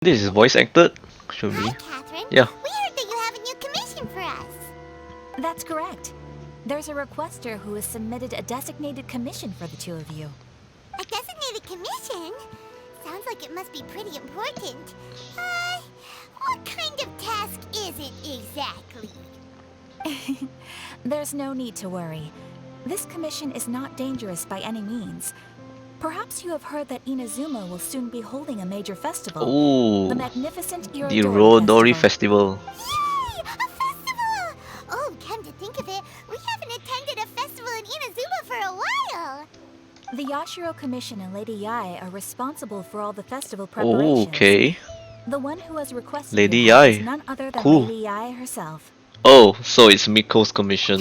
This is voice acted? Should Hi, be. Catherine. Yeah. We heard that you have a new commission for us. That's correct. There's a requester who has submitted a designated commission for the two of you. A designated commission? Sounds like it must be pretty important. What kind of task is it exactly? There's no need to worry. This commission is not dangerous by any means. Perhaps you have heard that Inazuma will soon be holding a major festival. Ooh. The magnificent The Irodori Irodori Festival. Yay! A festival! Oh, come to think of it, we haven't attended a festival in Inazuma for a while. The Yashiro Commission and Lady Yae are responsible for all the festival preparations. Oh, okay. The one who has requested Lady your help is Yae. none other than Cool. Lady Yae herself. Oh, so it's Miko's commission.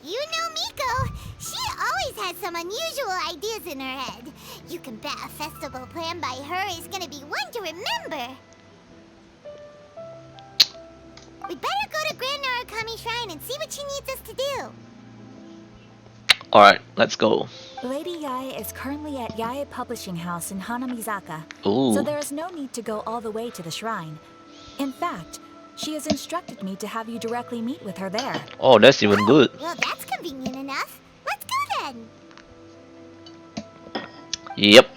You know Miko. She always has some unusual ideas in her head. You can bet a festival planned by her is gonna be one to remember. We better go to Grand Narukami Shrine and see what she needs us to do. Alright, let's go. Lady Yae is currently at Yae Publishing House in Hanamizaka, Ooh. so there is no need to go all the way to the shrine. In fact, she has instructed me to have you directly meet with her there. Oh, that's even good. Well, that's convenient enough. Let's go then. Yep.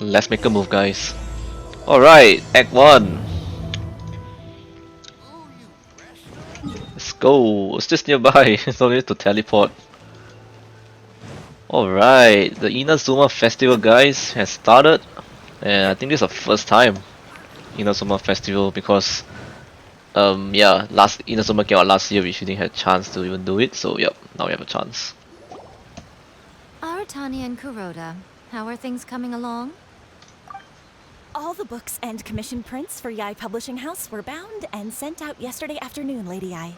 Let's make a move, guys. Alright, Act 1. Let's go. It's just nearby. No need to teleport. Alright, the Inazuma Festival, guys, has started. And I think this is the first time Inazuma Festival because yeah, last Inazuma came out last year, we didn't have a chance to even do it, so yep, now we have a chance. Aratani and Kuroda, how are things coming along? All the books and commission prints for Yae Publishing House were bound and sent out yesterday afternoon, Lady Yae.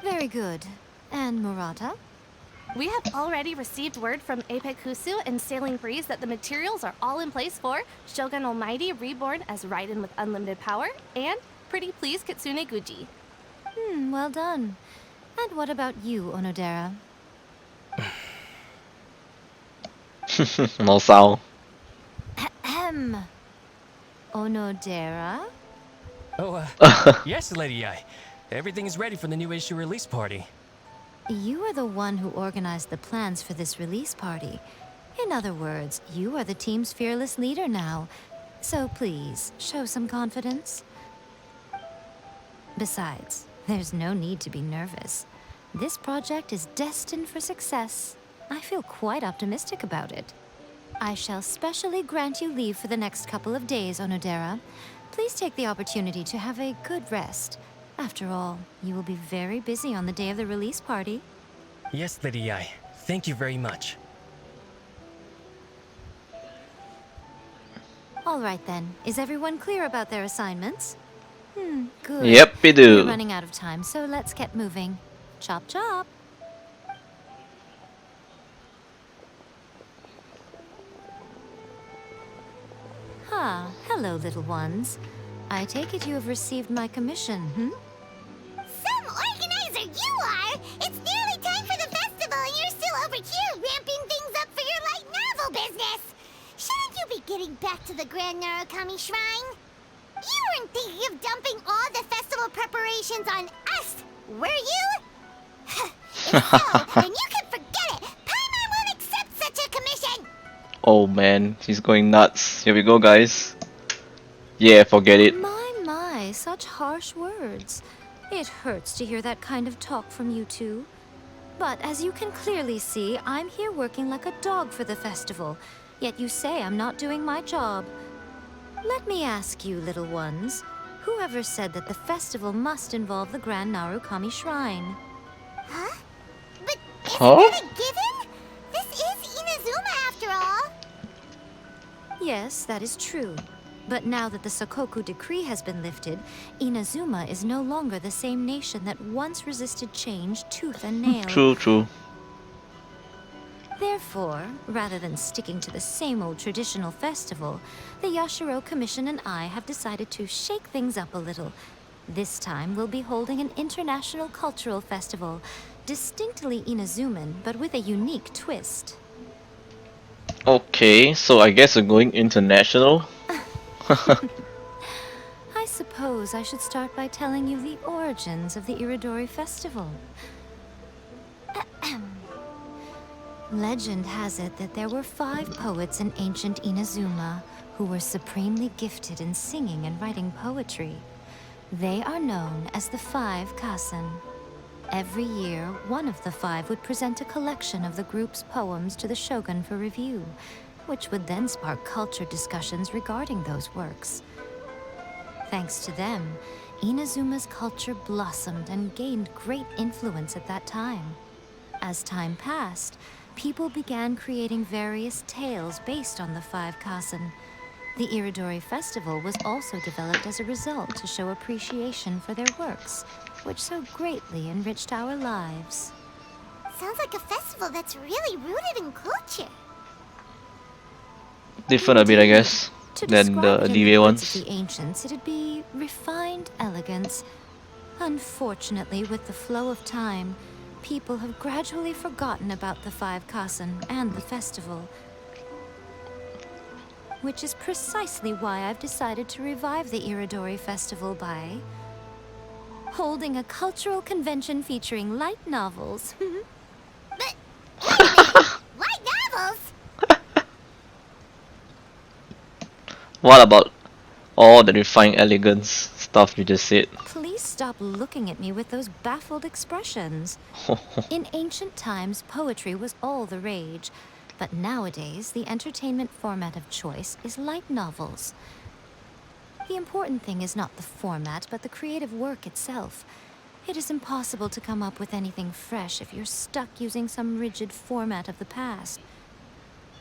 Very good. And Murata? We have already received word from Apex Husu and Sailing Breeze that the materials are all in place for Shogun Almighty reborn as Raiden with unlimited power and Pretty Please Kitsune Guji. Well done. And what about you, Onodera? No sound. Ahem. Onodera? Oh, yes, Lady Yae. Everything is ready for the new issue release party. You are the one who organized the plans for this release party. In other words, you are the team's fearless leader now. So please, show some confidence. Besides, there's no need to be nervous. This project is destined for success. I feel quite optimistic about it. I shall specially grant you leave for the next couple of days, Onodera. Please take the opportunity to have a good rest. After all, you will be very busy on the day of the release party. Yes, Lady Yae. Thank you very much. All right then. Is everyone clear about their assignments? Good. Yep, we We're do. running out of time, so let's get moving. Chop chop. Hello, little ones. I take it you have received my commission, Some organizer you are! It's nearly time for the festival and you're still over here ramping things up for your light novel business! Shouldn't you be getting back to the Grand Narukami Shrine? You weren't thinking of dumping all the festival preparations on us, were you? If so, then you can forget it! Paimon won't accept such a commission! Oh man, she's going nuts. Here we go, guys. Yeah, forget it. My, such harsh words. It hurts to hear that kind of talk from you two. But as you can clearly see, I'm here working like a dog for the festival. Yet you say I'm not doing my job. Let me ask you, little ones. Whoever said that the festival must involve the Grand Narukami Shrine? Huh? But isn't Huh? that a given? This is Inazuma after all. Yes, that is true. But now that the Sokoku decree has been lifted, Inazuma is no longer the same nation that once resisted change tooth and nail. True. Therefore, rather than sticking to the same old traditional festival, the Yashiro Commission and I have decided to shake things up a little. This time, we'll be holding an international cultural festival, distinctly Inazuman, but with a unique twist. Okay, so I guess we're going international. I suppose I should start by telling you the origins of the Irodori Festival. Legend has it that there were 5 poets in ancient Inazuma who were supremely gifted in singing and writing poetry. They are known as the 5 Kasen. Every year, one of the 5 would present a collection of the group's poems to the shogun for review, which would then spark culture discussions regarding those works. Thanks to them, Inazuma's culture blossomed and gained great influence at that time. As time passed, people began creating various tales based on the 5 Kasen. The Irodori Festival was also developed as a result to show appreciation for their works, which so greatly enriched our lives. Sounds like a festival that's really rooted in culture. Different a bit, I guess, To than describe the it in the DVA words ones. of the ancients, it'd be refined elegance. Unfortunately, with the flow of time, people have gradually forgotten about the 5 Kasen and the festival. Which is precisely why I've decided to revive the Irodori Festival by holding a cultural convention featuring light novels. But wait a minute, light novels? What about all the refined elegance stuff you just said? Please stop looking at me with those baffled expressions. In ancient times, poetry was all the rage. But nowadays, the entertainment format of choice is light novels. The important thing is not the format, but the creative work itself. It is impossible to come up with anything fresh if you're stuck using some rigid format of the past.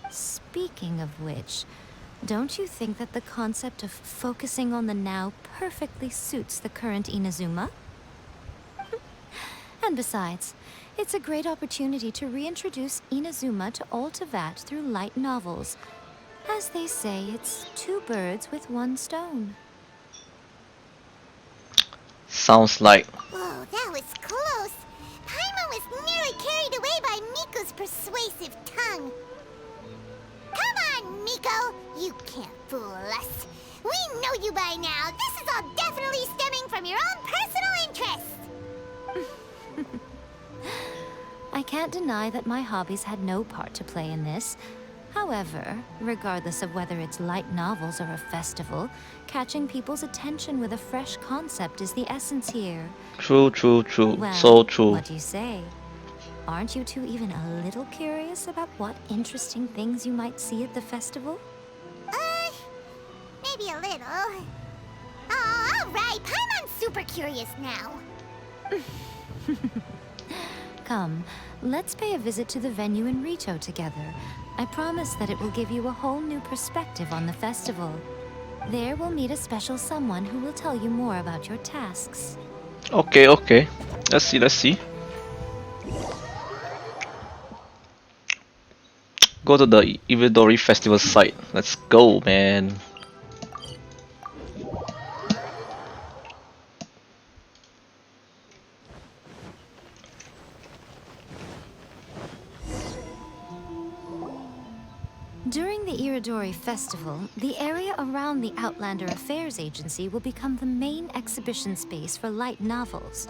Speaking of which, don't you think that the concept of focusing on the now perfectly suits the current Inazuma? And besides, it's a great opportunity to reintroduce Inazuma to all Teyvat through light novels. As they say, it's 2 birds with 1 stone. Sounds like Whoa, that was close. Paimon was nearly carried away by Miko's persuasive tongue. Come on, Miko. You can't fool us. We know you by now. This is all definitely stemming from your own personal interest. I can't deny that my hobbies had no part to play in this. However, regardless of whether it's light novels or a festival, catching people's attention with a fresh concept is the essence here. true. Well, So true. what do you say? Aren't you two even a little curious about what interesting things you might see at the festival? Maybe a little. Oh, all right. Paimon's super curious now. Come, let's pay a visit to the venue in Rito together. I promise that it will give you a whole new perspective on the festival. There we'll meet a special someone who will tell you more about your tasks. Okay. Let's see. Go to the Irodori Festival site. Let's go, man. During the Irodori Festival, the area around the Outlander Affairs Agency will become the main exhibition space for light novels.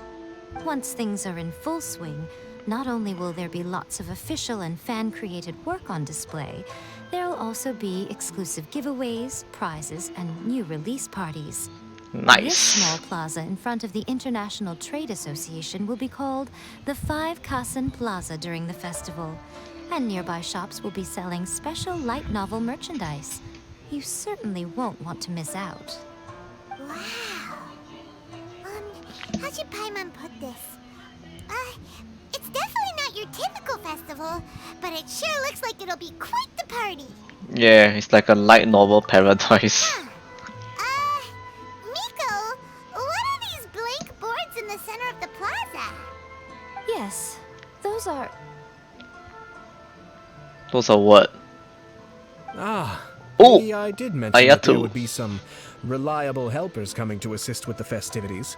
Once things are in full swing, not only will there be lots of official and fan-created work on display, there will also be exclusive giveaways, prizes, and new release parties. This Nice. small plaza in front of the International Trade Association will be called the 5 Kasen Plaza during the festival, and nearby shops will be selling special light novel merchandise. You certainly won't want to miss out. Wow. How should Paimon put this? It's definitely not your typical festival, but it sure looks like it'll be quite the party. Yeah, it's like a light novel paradise. Miko, what are these blank boards in the center of the plaza? Yes, those are... Those are what? Ah, Oh, maybe I did mention that there Ayato. would be some reliable helpers coming to assist with the festivities.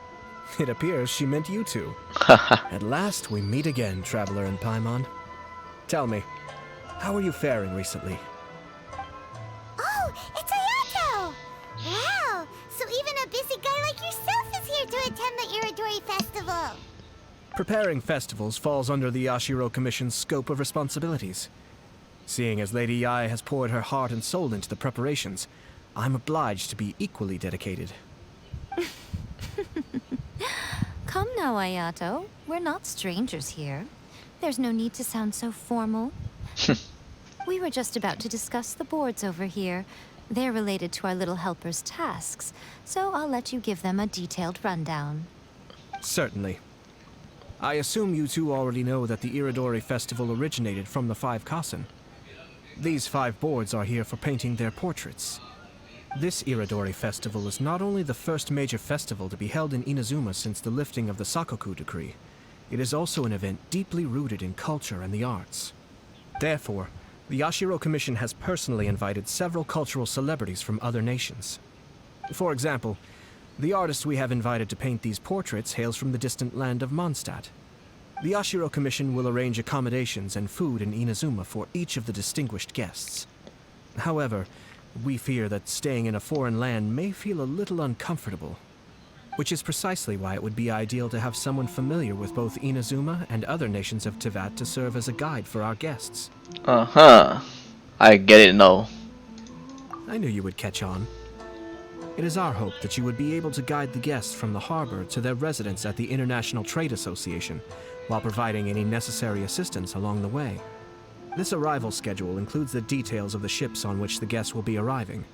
It appears she meant you two. At last, we meet again, Traveler and Paimon. Tell me, how are you faring recently? Oh, it's Ayato! attend the Irodori Festival? Preparing festivals falls under the Yashiro Commission's scope of responsibilities. Seeing as Lady Yae has poured her heart and soul into the preparations, I'm obliged to be equally dedicated. Come now, Ayato. We're not strangers here. There's no need to sound so formal. We were just about to discuss the boards over here. They're related to our little helper's tasks, so I'll let you give them a detailed rundown. Certainly. I assume you two already know that the Irodori Festival originated from the 5 Kasen. These 5 boards are here for painting their portraits. This Irodori Festival is not only the first major festival to be held in Inazuma since the lifting of the Sakoku decree, it is also an event deeply rooted in culture and the arts. Therefore, the Yashiro Commission has personally invited several cultural celebrities from other nations. For example, the artist we have invited to paint these portraits hails from the distant land of Mondstadt. The Yashiro Commission will arrange accommodations and food in Inazuma for each of the distinguished guests. However, we fear that staying in a foreign land may feel a little uncomfortable, which is precisely why it would be ideal to have someone familiar with both Inazuma and other nations of Teyvat to serve as a guide for our guests. Uh-huh. I get it now. I knew you would catch on. It is our hope that you would be able to guide the guests from the harbor to their residence at the International Trade Association, while providing any necessary assistance along the way. This arrival schedule includes the details of the ships on which the guests will be arriving.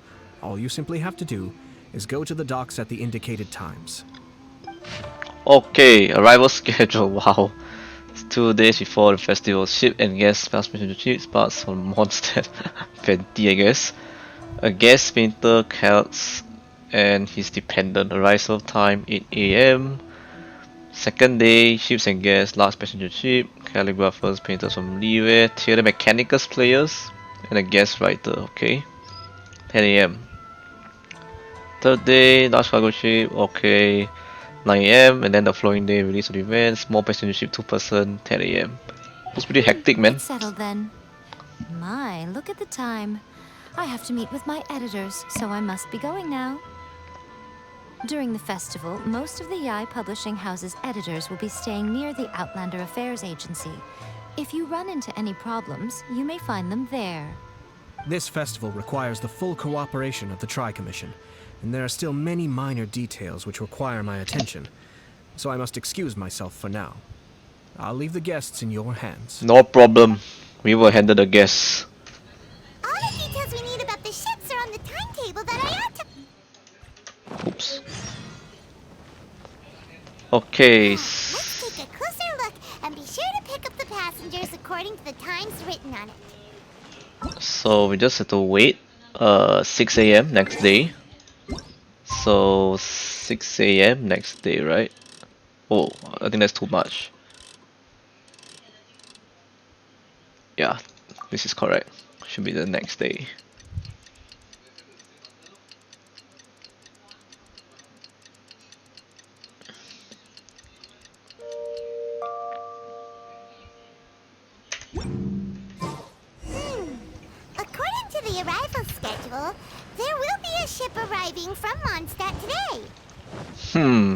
All you simply have to do is go to the docks at the indicated times. Okay, arrival schedule. Wow. It's 2 days before the festival. Ship and guest fast passenger ships parts from Mondstadt. Venti, I guess. A guest painter, Celts, and his dependent. Arrival time 8 AM. Second day, ships and guests, large passenger ship, calligraphers, painters from Liwe, theater mechanicus players, and a guest writer. Okay. 10 AM. Third day, large cargo ship. Okay. 9 AM, and then the following day, release of the event, small passenger ship, 2 person, 10 AM. It's pretty hectic, man. It's settled then. My, look at the time. I have to meet with my editors, so I must be going now. During the festival, most of the Yae Publishing House's editors will be staying near the Outlander Affairs Agency. If you run into any problems, you may find them there. This festival requires the full cooperation of the Tri-Commission, and there are still many minor details which require my attention, so I must excuse myself for now. I'll leave the guests in your hands. No problem. We will handle the guests. All the details we need about the ships are on the timetable that I ought to... Oops. Okay. Let's take a closer look and be sure to pick up the passengers according to the times written on it. So we just have to wait 6 AM next day. So 6 AM next day, right? Oh, I think that's too much. Yeah, this is correct. Should be the next day. According to the arrival schedule, there will be a ship arriving from Mondstadt today.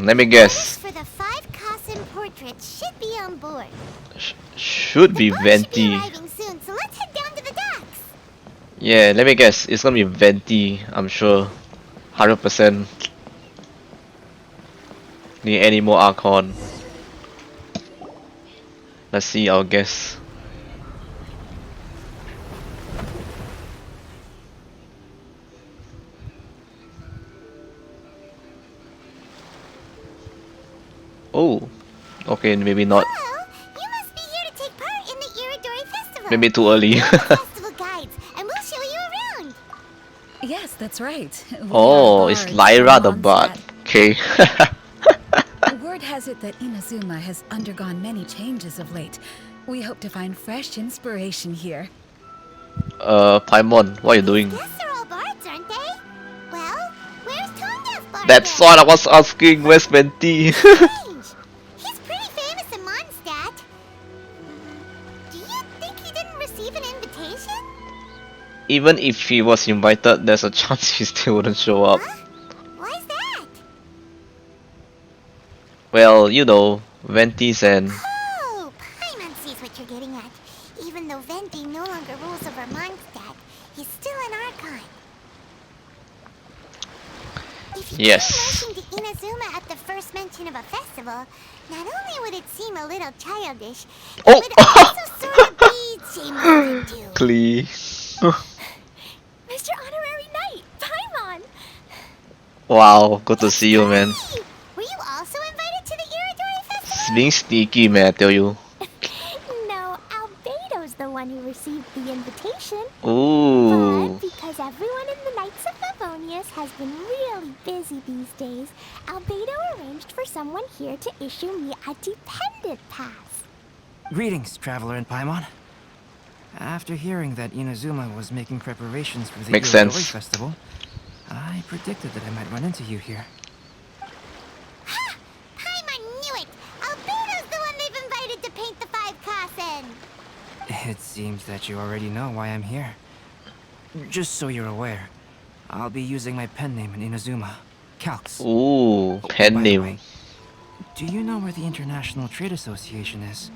Let me guess. For the 5 Kasen portraits should be on board. Should be The boat should be Venti. arriving soon, so let's head down to the docks. Yeah, let me guess. It's gonna be Venti, I'm sure. 100%. Need any more Archon? Let's see, I'll guess. Oh, okay, maybe not. Well, you must be here to take part in the Irodori Festival. Maybe too early. We're the festival guides, and we'll show you around. Yes, that's right. We Oh, are it's bards Lyra from the bard. Mondstadt. Okay. Word has it that Inazuma has undergone many changes of late. We hope to find fresh inspiration here. Paimon, what are you doing? Guests are all bards, aren't they? Well, where's Tonga's bard? That's then? what I was asking. Where's Venti? Strange. He's pretty famous in Mondstadt. Do you think he didn't receive an invitation? Even if he was invited, there's a chance he still wouldn't show up. Huh? Why's that? Well, you know, Ventis and Oh, Paimon sees what you're getting at. Even though Venti no longer rules over Mondstadt, he's still an Archon. If you yes. came rushing to Inazuma at the first mention of a festival, not only would it seem a little childish, it Oh! would also sort of be shameless too. Klee. Mr. Honorary Knight, Paimon! Wow, good to see you, man. Hey, were you also invited to the Irodori Festival? It's being sneaky, man, I tell you. No, Albedo's the one who received the invitation. Ooh. But because everyone in the Knights of Favonius has been really busy these days, Albedo arranged for someone here to issue me a dependent pass. Greetings, Traveler and Paimon. After hearing that Inazuma was making preparations for the Makes Irodori sense. Festival, I predicted that I might run into you here. Ha! Paimon knew it! Albedo's the one they've invited to paint the 5 Kasen. It seems that you already know why I'm here. Just so you're aware, I'll be using my pen name in Inazuma, Calx. Ooh, pen By the name. way, do you know where the International Trade Association is?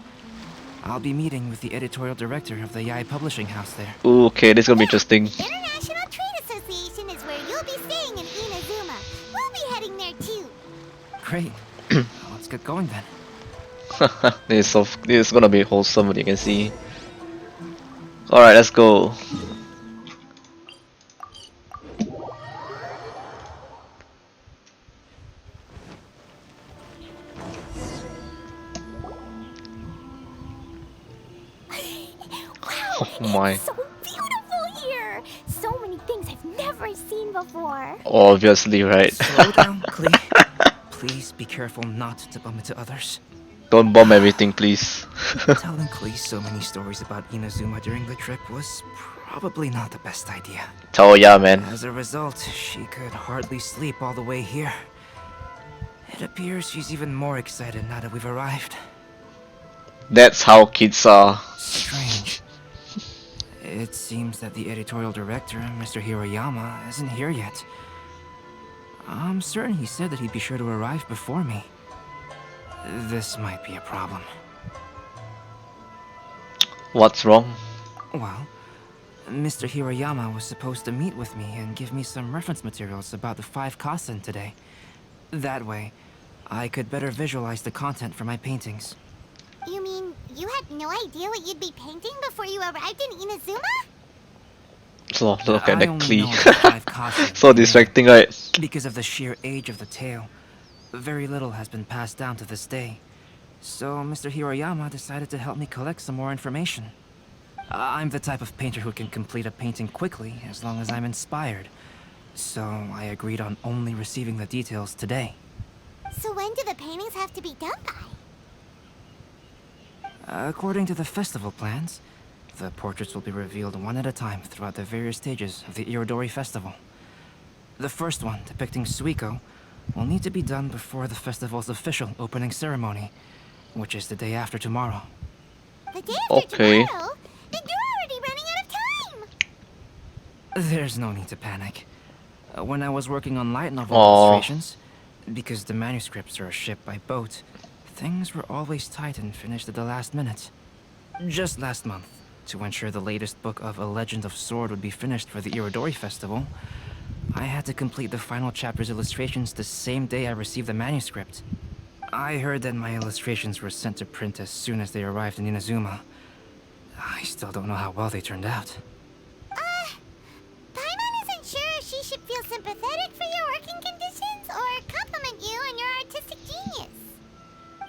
I'll be meeting with the editorial director of the Yae Publishing House there. Ooh, okay, this is gonna be interesting. International Trade Association is where you'll be staying in Inazuma. We'll be heading there too. Great. Let's get going then. this is gonna be wholesome, what you can see. Alright, let's go. Wow, Oh my. it's so beautiful here. So many things I've never seen before. Obviously, right? Slow down, Klee. Please be careful not to bump into others. Don't bomb everything, please. Telling Klee so many stories about Inazuma during the trip was probably not the best idea. Oh yeah, man. As a result, she could hardly sleep all the way here. It appears she's even more excited now that we've arrived. That's how kids are. Strange. It seems that the editorial director, Mr. Hiroyama, isn't here yet. I'm certain he said that he'd be sure to arrive before me. This might be a problem. What's wrong? Well, Mr. Hiroyama was supposed to meet with me and give me some reference materials about the 5 Kasen today. That way, I could better visualize the content for my paintings. You mean you had no idea what you'd be painting before you arrived in Inazuma? So look at I that only know Klee. the 5 Kasen So distracting, right? because of the sheer age of the tale. Very little has been passed down to this day. So Mr. Hiroyama decided to help me collect some more information. I'm the type of painter who can complete a painting quickly as long as I'm inspired. So I agreed on only receiving the details today. So when do the paintings have to be done by? According to the festival plans, the portraits will be revealed one at a time throughout the various stages of the Irodori Festival. The first one, depicting Suiko, will need to be done before the festival's official opening ceremony, which is the day after tomorrow. The day after Okay. tomorrow? Then you're already running out of time! There's no need to panic. When I was working on light novel Aw. illustrations, because the manuscripts are shipped by boat, things were always tight and finished at the last minute. Just last month, to ensure the latest book of A Legend of Sword would be finished for the Irodori Festival, I had to complete the final chapter's illustrations the same day I received the manuscript. I heard that my illustrations were sent to print as soon as they arrived in Inazuma. I still don't know how well they turned out. Paimon isn't sure if she should feel sympathetic for your working conditions or compliment you on your artistic genius.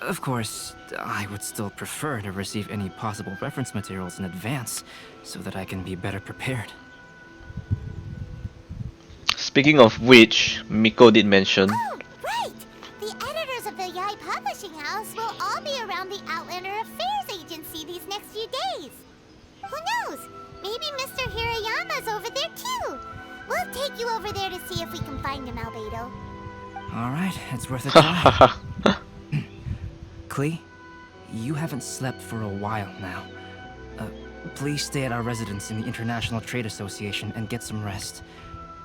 Of course, I would still prefer to receive any possible reference materials in advance, so that I can be better prepared. Speaking of which, Miko did mention. Oh, right! The editors of the Yae Publishing House will all be around the Outlander Affairs Agency these next few days. Who knows? Maybe Mr. Hiroyama's over there too. We'll take you over there to see if we can find him, Albedo. Alright, it's worth a try. Klee, you haven't slept for a while now. Please stay at our residence in the International Trade Association and get some rest.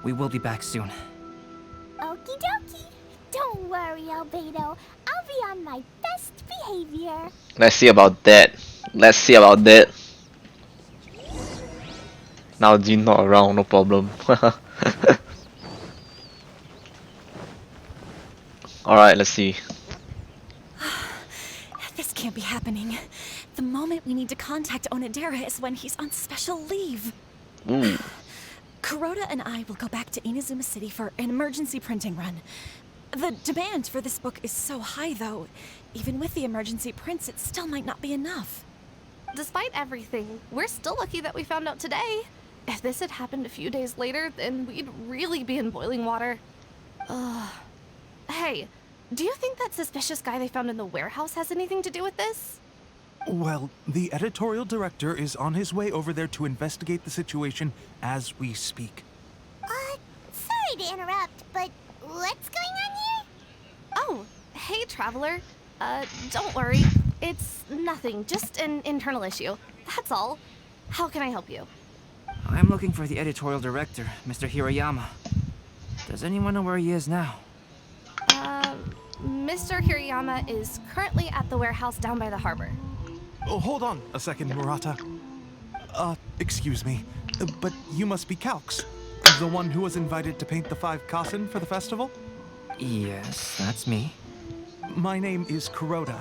We will be back soon. Okie dokie. Don't worry, Albedo. I'll be on my best behavior. Let's see about that. Let's see about that. Now Jin not around, no problem. Alright, let's see. This can't be happening. The moment we need to contact Onodera is when he's on special leave. Ooh. Kuroda and I will go back to Inazuma City for an emergency printing run. The demand for this book is so high, though. Even with the emergency prints, it still might not be enough. Despite everything, we're still lucky that we found out today. If this had happened a few days later, then we'd really be in boiling water. Hey, do you think that suspicious guy they found in the warehouse has anything to do with this? Well, the editorial director is on his way over there to investigate the situation as we speak. Sorry to interrupt, but what's going on here? Oh, hey, Traveler. Don't worry. It's nothing, just an internal issue. That's all. How can I help you? I'm looking for the editorial director, Mr. Hirayama. Does anyone know where he is now? Mr. Hirayama is currently at the warehouse down by the harbor. Oh, hold on a second, Murata. Excuse me, but you must be Calx, the one who was invited to paint the 5 Kasen for the festival? Yes, that's me. My name is Kuroda.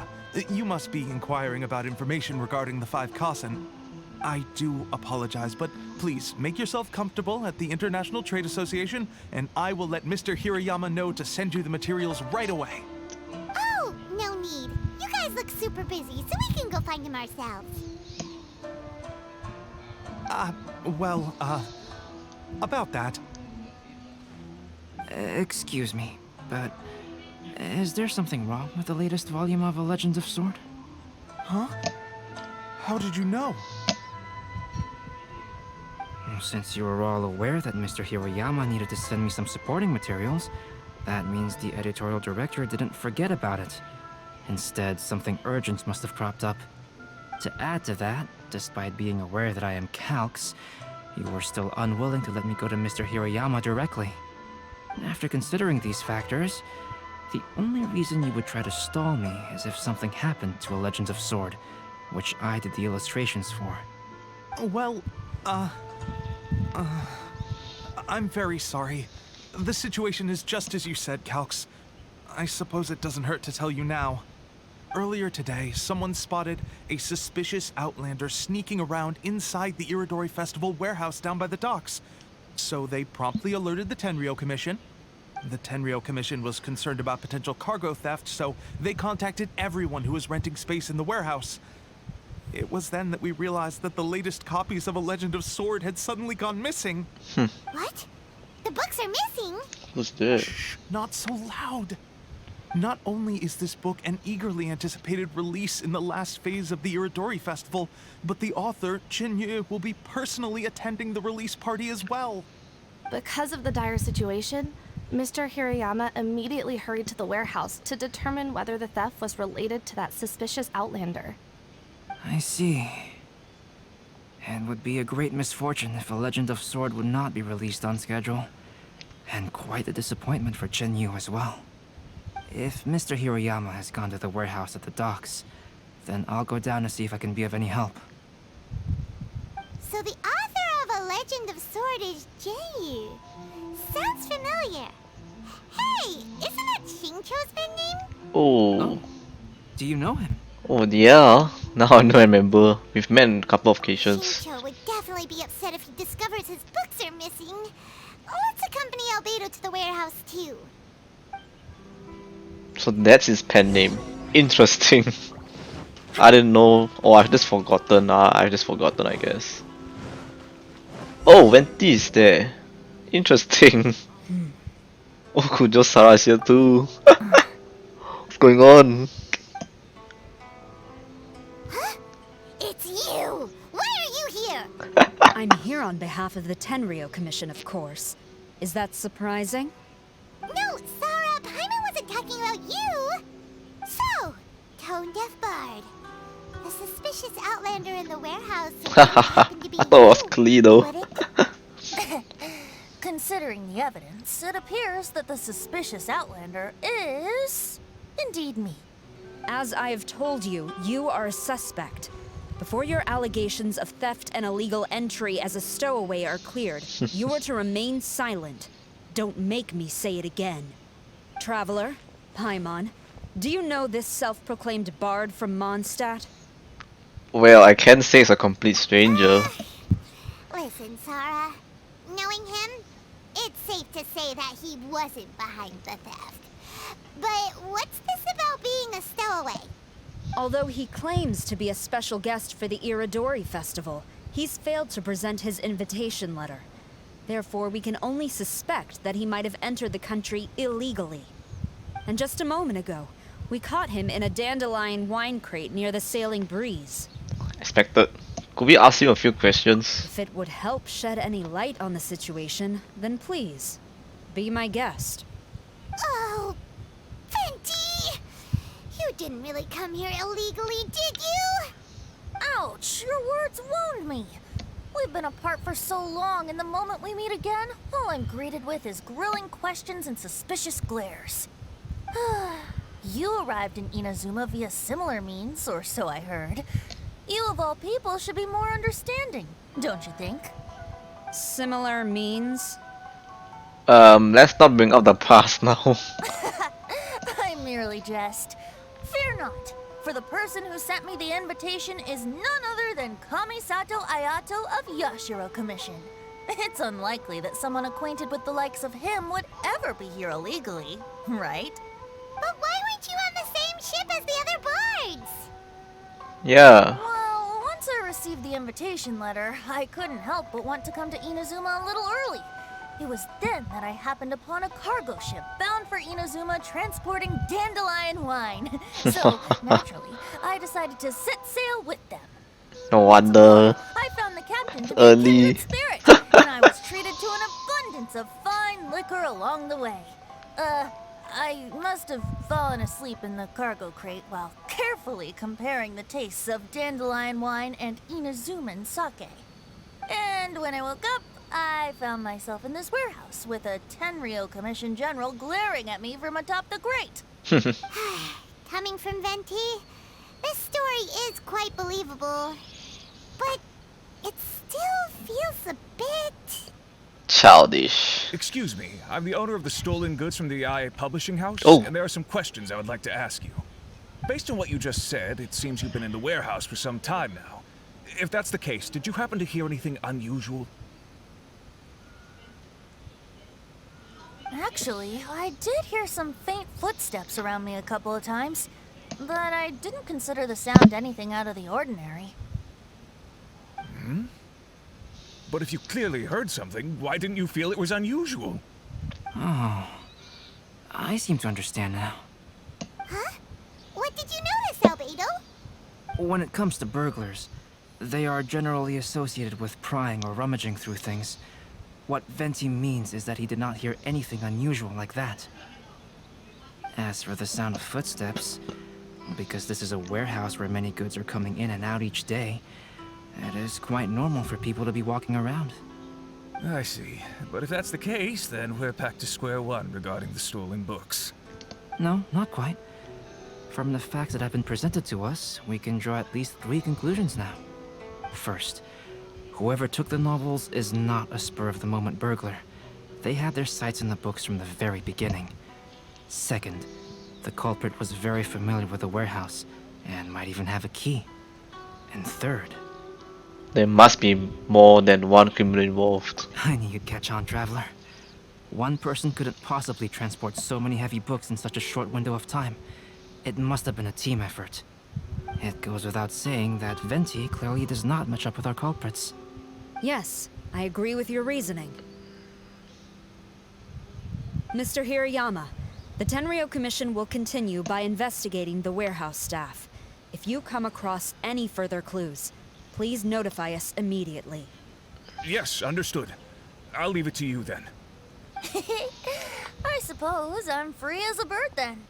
You must be inquiring about information regarding the 5 Kasen. I do apologize, but please make yourself comfortable at the International Trade Association, and I will let Mr. Hirayama know to send you the materials right away. Oh, no need. You guys look super busy, so we can go find him ourselves. About that. Excuse me, but is there something wrong with the latest volume of A Legend of Sword? Huh? How did you know? Since you were all aware that Mr. Hirayama needed to send me some supporting materials, that means the editorial director didn't forget about it. Instead, something urgent must have cropped up. To add to that, despite being aware that I am Calx, you were still unwilling to let me go to Mr. Hirayama directly. After considering these factors, the only reason you would try to stall me is if something happened to A Legend of Sword, which I did the illustrations for. Well, I'm very sorry. The situation is just as you said, Calx. I suppose it doesn't hurt to tell you now. Earlier today, someone spotted a suspicious outlander sneaking around inside the Irodori Festival warehouse down by the docks. So they promptly alerted the Tenryou Commission. The Tenryou Commission was concerned about potential cargo theft, so they contacted everyone who was renting space in the warehouse. It was then that we realized that the latest copies of A Legend of Sword had suddenly gone missing. What? The books are missing? Who's that? Shh, not so loud. Not only is this book an eagerly anticipated release in the last phase of the Irodori Festival, but the author, Jinyu, will be personally attending the release party as well. Because of the dire situation, Mr. Hirayama immediately hurried to the warehouse to determine whether the theft was related to that suspicious outlander. I see. It would be a great misfortune if A Legend of Sword would not be released on schedule. And quite a disappointment for Jinyu as well. If Mr. Hirayama has gone to the warehouse at the docks, then I'll go down to see if I can be of any help. So the author of A Legend of Sword is Jinyu. Sounds familiar. Hey, isn't that Xingqiu's pen name? Oh. Do you know him? Oh yeah. Now I remember. We've met on a couple of occasions. Xingqiu would definitely be upset if he discovers his books are missing. Let's accompany Albedo to the warehouse too. So that's his pen name. Interesting. I didn't know. Oh, I've just forgotten. I've just forgotten, I guess. Oh, Venti is there. Interesting. Oh, Kujo-Sara is here too. What's going on? Huh? It's you! Why are you here? I'm here on behalf of the Tenryou Commission, of course. Is that surprising? No, Sarah, Paimon wasn't talking about you! So, Tone-Deaf Bard. The suspicious outlander in the warehouse happened to be I thought it was you, Klee though. would it? Considering Considering the evidence, it appears that the suspicious outlander is indeed me. As I have told you, you are a suspect. Before your allegations of theft and illegal entry as a stowaway are cleared, you are to remain silent. Don't make me say it again. Traveler, Paimon, do you know this self-proclaimed bard from Mondstadt? Well, I can't say it's a complete stranger. Listen, Sarah. Knowing him, it's safe to say that he wasn't behind the theft. But what's this about being a stowaway? Although he claims to be a special guest for the Irodori Festival, he's failed to present his invitation letter. Therefore, we can only suspect that he might have entered the country illegally. And just a moment ago, we caught him in a dandelion wine crate near the Sailing Breeze. Expected. Could we ask you a few questions? If it would help shed any light on the situation, then please, be my guest. Oh, Venti! You didn't really come here illegally, did you? Ouch, your words wound me. We've been apart for so long, and the moment we meet again, all I'm greeted with is grilling questions and suspicious glares. You arrived in Inazuma via similar means, or so I heard. You of all people should be more understanding, don't you think? Similar means? Let's not bring up the past now. I merely jest. Fear not, for the person who sent me the invitation is none other than Kamisato Ayato of Yashiro Commission. It's unlikely that someone acquainted with the likes of him would ever be here illegally, right? But why weren't you on the same ship as the other bards? Yeah. Well, once I received the invitation letter, I couldn't help but want to come to Inazuma a little early. It was then that I happened upon a cargo ship bound for Inazuma transporting dandelion wine. So, naturally, I decided to set sail with them. No wonder. I found the captain to be Early. a kindred spirit, and I was treated to an abundance of fine liquor along the way. I must have fallen asleep in the cargo crate while carefully comparing the tastes of dandelion wine and Inazuman sake. And when I woke up, I found myself in this warehouse with a Tenryou Commission General glaring at me from atop the grate. Coming from Venti, this story is quite believable. But it still feels a bit... Childish. Excuse me, I'm the owner of the stolen goods from the Yae Publishing House, Oh. and there are some questions I would like to ask you. Based on what you just said, it seems you've been in the warehouse for some time now. If that's the case, did you happen to hear anything unusual? Actually, I did hear some faint footsteps around me a couple of times, but I didn't consider the sound anything out of the ordinary. But if you clearly heard something, why didn't you feel it was unusual? Oh, I seem to understand now. Huh? What did you notice, Albedo? When it comes to burglars, they are generally associated with prying or rummaging through things. What Venti means is that he did not hear anything unusual like that. As for the sound of footsteps, because this is a warehouse where many goods are coming in and out each day, it is quite normal for people to be walking around. I see. But if that's the case, then we're back to square one regarding the stolen books. No, not quite. From the facts that have been presented to us, we can draw at least 3 conclusions now. First, whoever took the novels is not a spur-of-the-moment burglar. They had their sights on the books from the very beginning. Second, the culprit was very familiar with the warehouse, and might even have a key. And third... There must be more than one criminal involved. I knew you'd catch on, Traveler. One person couldn't possibly transport so many heavy books in such a short window of time. It must have been a team effort. It goes without saying that Venti clearly does not match up with our culprits. Yes, I agree with your reasoning. Mr. Hirayama, the Tenryou Commission will continue by investigating the warehouse staff. If you come across any further clues, please notify us immediately. Yes, understood. I'll leave it to you then. I suppose I'm free as a bird then.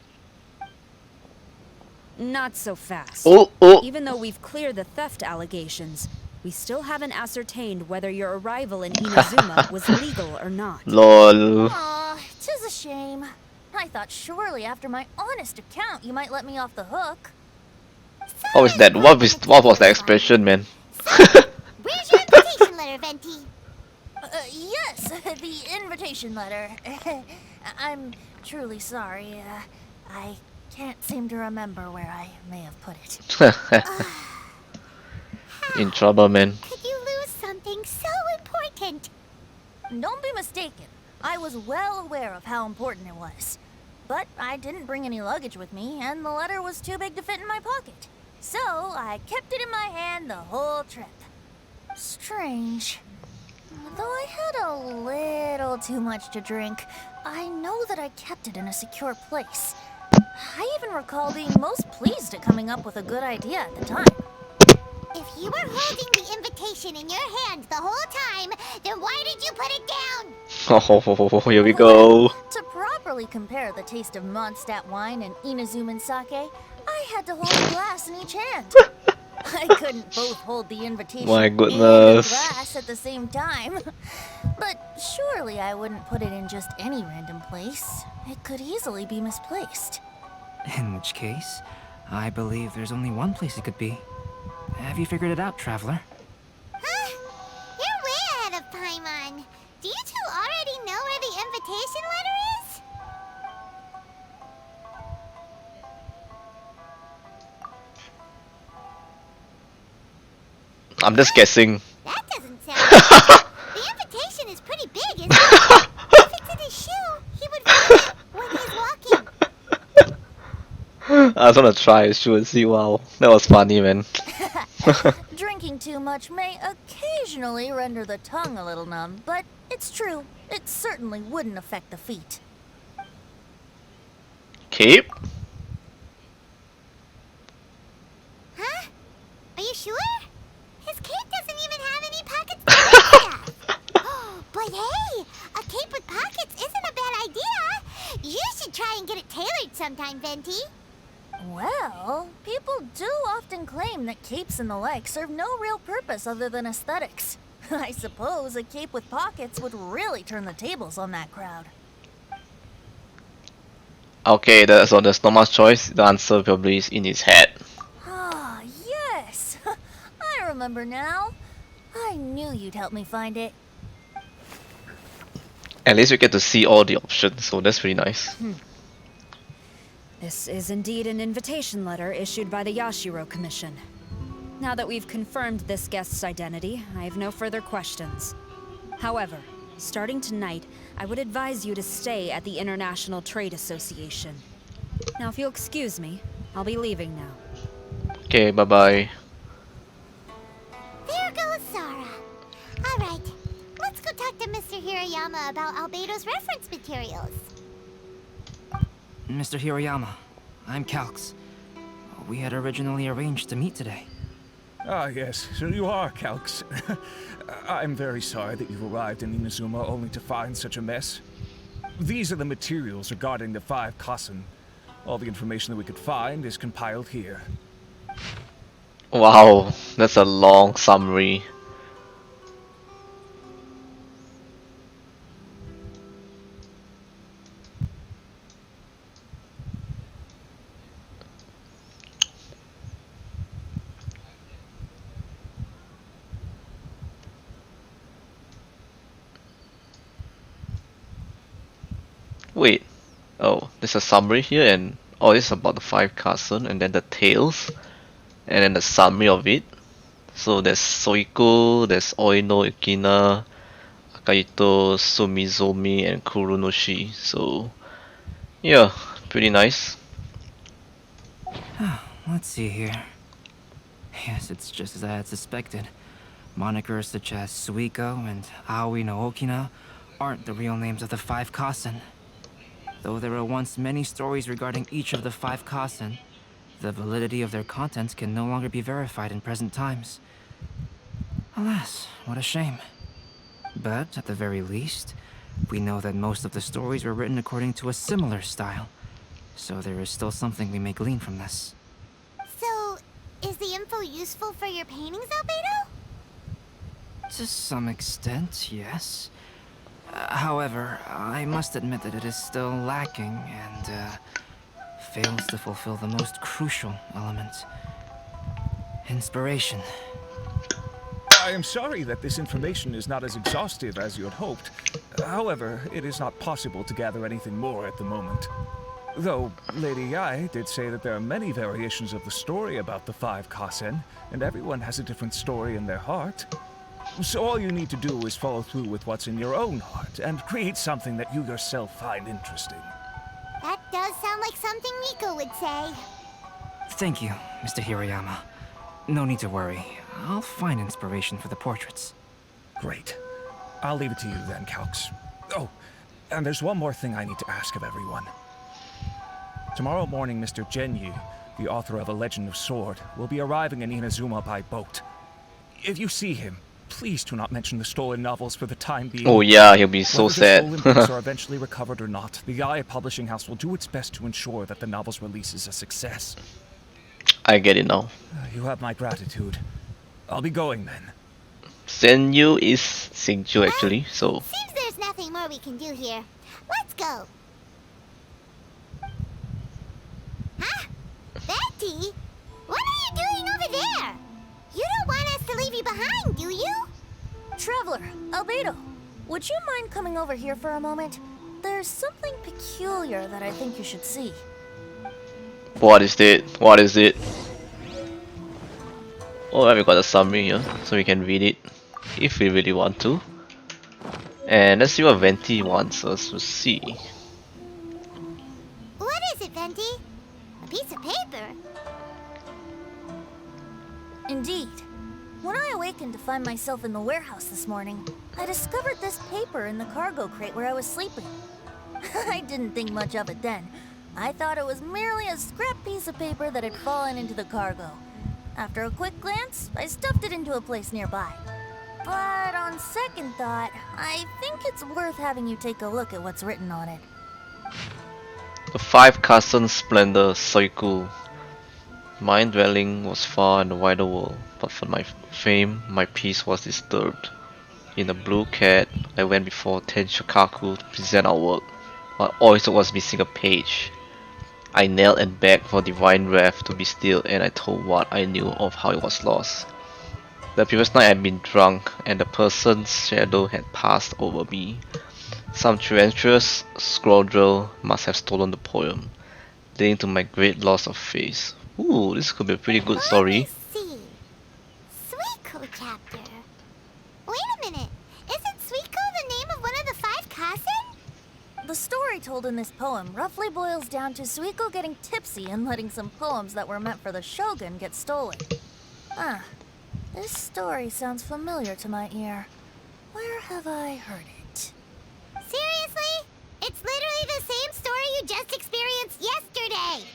Not so fast. Oh. Even though we've cleared the theft allegations, we still haven't ascertained whether your arrival in Inazuma was legal or not. Lol. Aw, 'tis a shame. I thought surely after my honest account you might let me off the hook. What was that? What was that expression, man? Where's your invitation letter, Venti? Yes, the invitation letter. I'm truly sorry. I can't seem to remember where I may have put it. In trouble, man. Could you lose something so important? Don't be mistaken. I was well aware of how important it was. But I didn't bring any luggage with me, and the letter was too big to fit in my pocket. So I kept it in my hand the whole trip. Strange. Though I had a little too much to drink, I know that I kept it in a secure place. I even recall being most pleased at coming up with a good idea at the time. If you were holding the invitation in your hand the whole time, then why did you put it down? Oh, here we go. To properly compare the taste of Mondstadt wine and Inazuman sake, I had to hold a glass in each hand. I couldn't both hold the invitation My and the goodness. glass at the same time. But surely I wouldn't put it in just any random place. It could easily be misplaced. In which case, I believe there's only one place it could be. Have you figured it out, traveler? Huh? You're way ahead of Paimon. Do you two already know where the invitation letter is? I'm just guessing. That doesn't sound right. The invitation is pretty big, isn't it? If it's in his shoe, he would find it when he's walking. I was gonna try his shoe and see. Wow, that was funny, man. Drinking too much may occasionally render the tongue a little numb, but it's true. It certainly wouldn't affect the feet. Cape? Huh? Are you sure? His cape doesn't even have any pockets to put stuff. But hey, a cape with pockets isn't a bad idea. You should try and get it tailored sometime, Venti. Well, people do often claim that capes and the like serve no real purpose other than aesthetics. I suppose a cape with pockets would really turn the tables on that crowd. Okay, so there's not much choice. The answer probably is in his head. Ah, yes. I remember now. I knew you'd help me find it. At least we get to see all the options, so that's pretty nice. This is indeed an invitation letter issued by the Yashiro Commission. Now that we've confirmed this guest's identity, I have no further questions. However, starting tonight, I would advise you to stay at the International Trade Association. Now, if you'll excuse me, I'll be leaving now. Okay, bye-bye. There goes Sara. Alright, let's go talk to Mr. Hirayama about Albedo's reference materials. Mr. Hiroyama, I'm Calx. We had originally arranged to meet today. Ah, yes, so you are, Calx. I'm very sorry that you've arrived in Inazuma only to find such a mess. These are the materials regarding the 5 Kasen. All the information that we could find is compiled here. Wow, that's a long summary. Wait, oh, there's a summary here, and oh, this is about the 5 Kasen, and then the tales, and then the summary of it. So there's Soiko, there's Oino Ikina, Akaito, Sumizomi, and Kurunoshi. So yeah, pretty nice. Let's see here. Yes, it's just as I had suspected. Monikers such as Suiko and Aoi no Okina aren't the real names of the 5 Kasen. Though there were once many stories regarding each of the 5 Kasen, the validity of their contents can no longer be verified in present times. Alas, what a shame. But, at the very least, we know that most of the stories were written according to a similar style, so there is still something we may glean from this. So, is the info useful for your paintings, Albedo? To some extent, yes. However, I must admit that it is still lacking and fails to fulfill the most crucial element. Inspiration. I am sorry that this information is not as exhaustive as you had hoped. However, it is not possible to gather anything more at the moment. Though, Lady Yae did say that there are many variations of the story about the 5 Kasen, and everyone has a different story in their heart. So all you need to do is follow through with what's in your own heart, and create something that you yourself find interesting. That does sound like something Riko would say. Thank you, Mr. Hirayama. No need to worry. I'll find inspiration for the portraits. Great. I'll leave it to you then, Calx. Oh, and there's one more thing I need to ask of everyone. Tomorrow morning, Mr. Genyu, the author of A Legend of Sword, will be arriving in Inazuma by boat. If you see him, please do not mention the stolen novels for the time being. Oh yeah, he'll be so sad. Whether the stolen books are eventually recovered or not, the Yae Publishing House will do its best to ensure that the novel's release is a success. I get it now. You have my gratitude. I'll be going then. Senyu is Singju actually, so Seems there's nothing more we can do here. Let's go. Huh? Venti? What are you doing over there? You don't want us to leave you behind, do you? Traveler, Albedo, would you mind coming over here for a moment? There's something peculiar that I think you should see. what is it? What is it? Oh, we got a summary here, so we can read it if we really want to. And let's see what Venti wants us to see. What is it, Venti? A piece of paper? Indeed. When I awakened to find myself in the warehouse this morning, I discovered this paper in the cargo crate where I was sleeping. I didn't think much of it then. I thought it was merely a scrap piece of paper that had fallen into the cargo. After a quick glance, I stuffed it into a place nearby. But on second thought, I think it's worth having you take a look at what's written on it. The 5 Kasen Splendor Cycle. My dwelling was far in the wider world, but for my fame, my peace was disturbed. In a blue cat, I went before Ten Shokaku to present our work, but always was missing a page. I knelt and begged for divine wrath to be still, and I told what I knew of how it was lost. The previous night I had been drunk, and the person's shadow had passed over me. Some treacherous scoundrel must have stolen the poem, leading to my great loss of faith. Ooh, this could be a pretty good story. Let's see. Suiko chapter. Wait a minute. Isn't Suiko the name of one of the 5 Kasen? The story told in this poem roughly boils down to Suiko getting tipsy and letting some poems that were meant for the shogun get stolen. Ah, this story sounds familiar to my ear. Where have I heard it? Seriously? It's literally the same story you just experienced yesterday.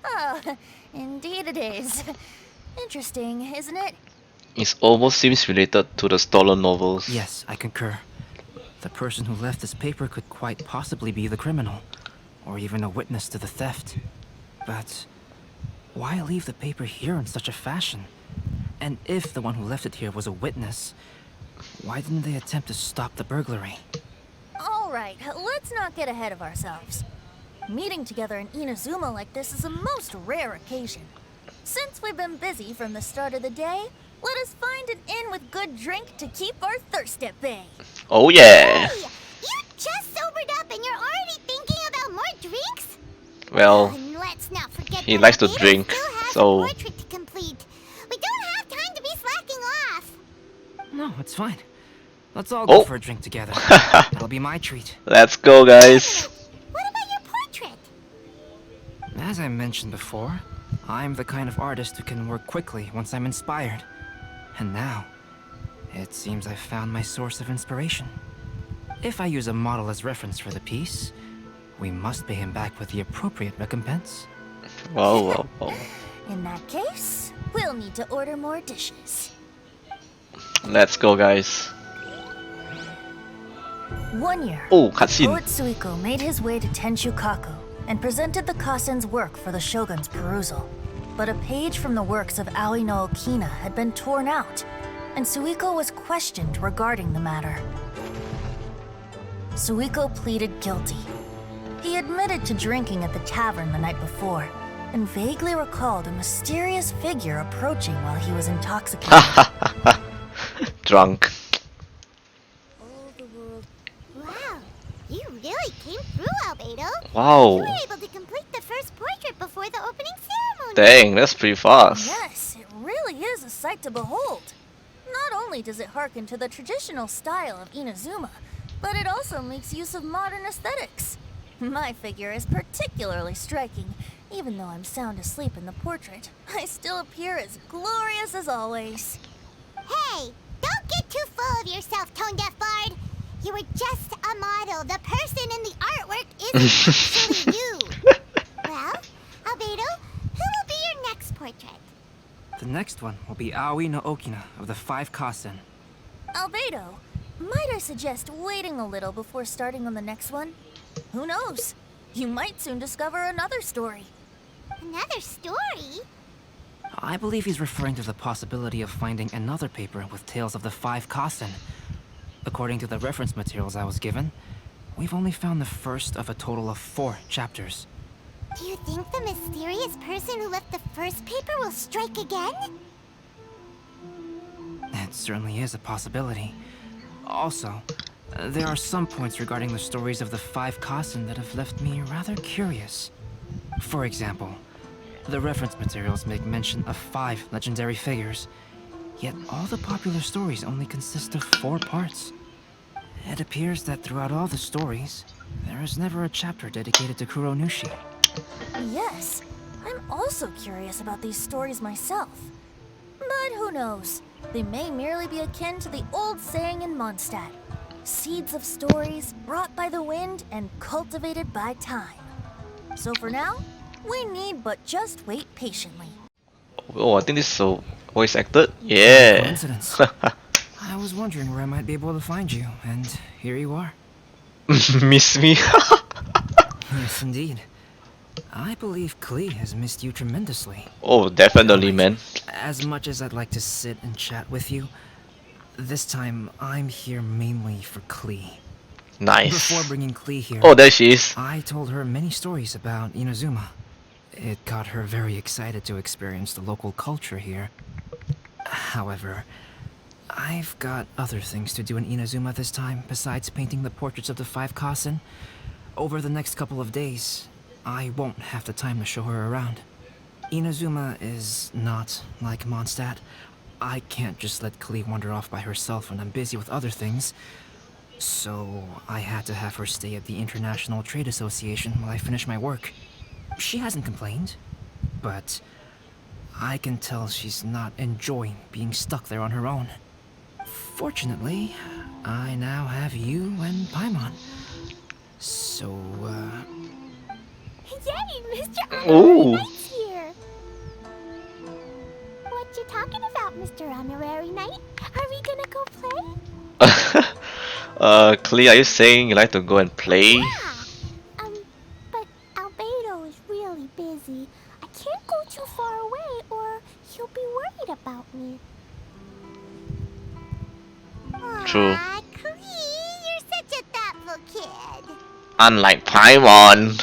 Oh, indeed it is. Interesting, isn't it? It almost seems related to the stolen novels. Yes, I concur. The person who left this paper could quite possibly be the criminal, or even a witness to the theft. But why leave the paper here in such a fashion? And if the one who left it here was a witness, why didn't they attempt to stop the burglary? Alright, let's not get ahead of ourselves. Meeting together in Inazuma like this is a most rare occasion. Since we've been busy from the start of the day, let us find an inn with good drink to keep our thirst at bay. Oh yeah! Hey, you just sobered up and you're already thinking about more drinks? Well, And let's not forget he that likes to Albedo drink, still has so- a portrait to complete. We don't have time to be slacking off. No, it's fine. Let's all go Oh. for a drink together. That'll be my treat. Let's go, guys! What about your portrait? As I mentioned before, I'm the kind of artist who can work quickly once I'm inspired. And now, it seems I've found my source of inspiration. If I use a model as reference for the piece, we must pay him back with the appropriate recompense. Wow, wow, wow. In that case, we'll need to order more dishes. Let's go, guys. 1 year, Oh, cutscene. poet Suiko made his way to Tenshukaku and presented the Kasen's work for the shogun's perusal. but a page from the works of Aoi no Okina had been torn out, and Suiko was questioned regarding the matter. Suiko pleaded guilty. He admitted to drinking at the tavern the night before, and vaguely recalled a mysterious figure approaching while he was intoxicated. Drunk. Wow, you really came through, Albedo. Wow. You were able to complete the first portrait before the opening ceremony. Dang, that's pretty fast. Yes, it really is a sight to behold. Not only does it harken to the traditional style of Inazuma, but it also makes use of modern aesthetics. My figure is particularly striking. Even though I'm sound asleep in the portrait, I still appear as glorious as always. Hey, don't get too full of yourself, Tone Deaf Bard. You were just a model. The person in the artwork isn't actually you. Well, Albedo, who will be your next portrait? The next one will be Aoi no Okina of the 5 Kasen. Albedo, might I suggest waiting a little before starting on the next one? Who knows? You might soon discover another story. Another story? I believe he's referring to the possibility of finding another paper with tales of the 5 Kasen. According to the reference materials I was given, we've only found the first of a total of 4 chapters. Do you think the mysterious person who left the first paper will strike again? It certainly is a possibility. Also, there are some points regarding the stories of the 5 Kasen that have left me rather curious. For example, the reference materials make mention of 5 legendary figures, yet all the popular stories only consist of 4 parts. It appears that throughout all the stories, there is never a chapter dedicated to Kuronushi. Yes, I'm also curious about these stories myself. But who knows? They may merely be akin to the old saying in Mondstadt. Seeds of stories brought by the wind and cultivated by time. So for now, we need but just wait patiently. Oh, I think this is so voice acted. Yeah. Coincidence. I was wondering where I might be able to find you, and here you are. Miss me? Yes, indeed. I believe Klee has missed you tremendously. Oh, definitely, man. As much as I'd like to sit and chat with you, this time I'm here mainly for Klee. Nice. Before bringing Klee here, Oh, there she is. I told her many stories about Inazuma. It got her very excited to experience the local culture here. However, I've got other things to do in Inazuma this time besides painting the portraits of the 5 Kasen. Over the next couple of days, I won't have the time to show her around. Inazuma is not like Mondstadt. I can't just let Klee wander off by herself when I'm busy with other things. So I had to have her stay at the International Trade Association while I finish my work. She hasn't complained, but I can tell she's not enjoying being stuck there on her own. Fortunately, I now have you and Paimon. So, Yay, Mr. Ooh. Honorary Knight's here. What you talking about, Mr. Honorary Knight? Are we gonna go play? Klee, are you saying you like to go and play? Yeah. But Albedo is really busy. I can't go too far away or he'll be worried about me. True. Aw, Klee, you're such a thoughtful kid. Unlike Paimon.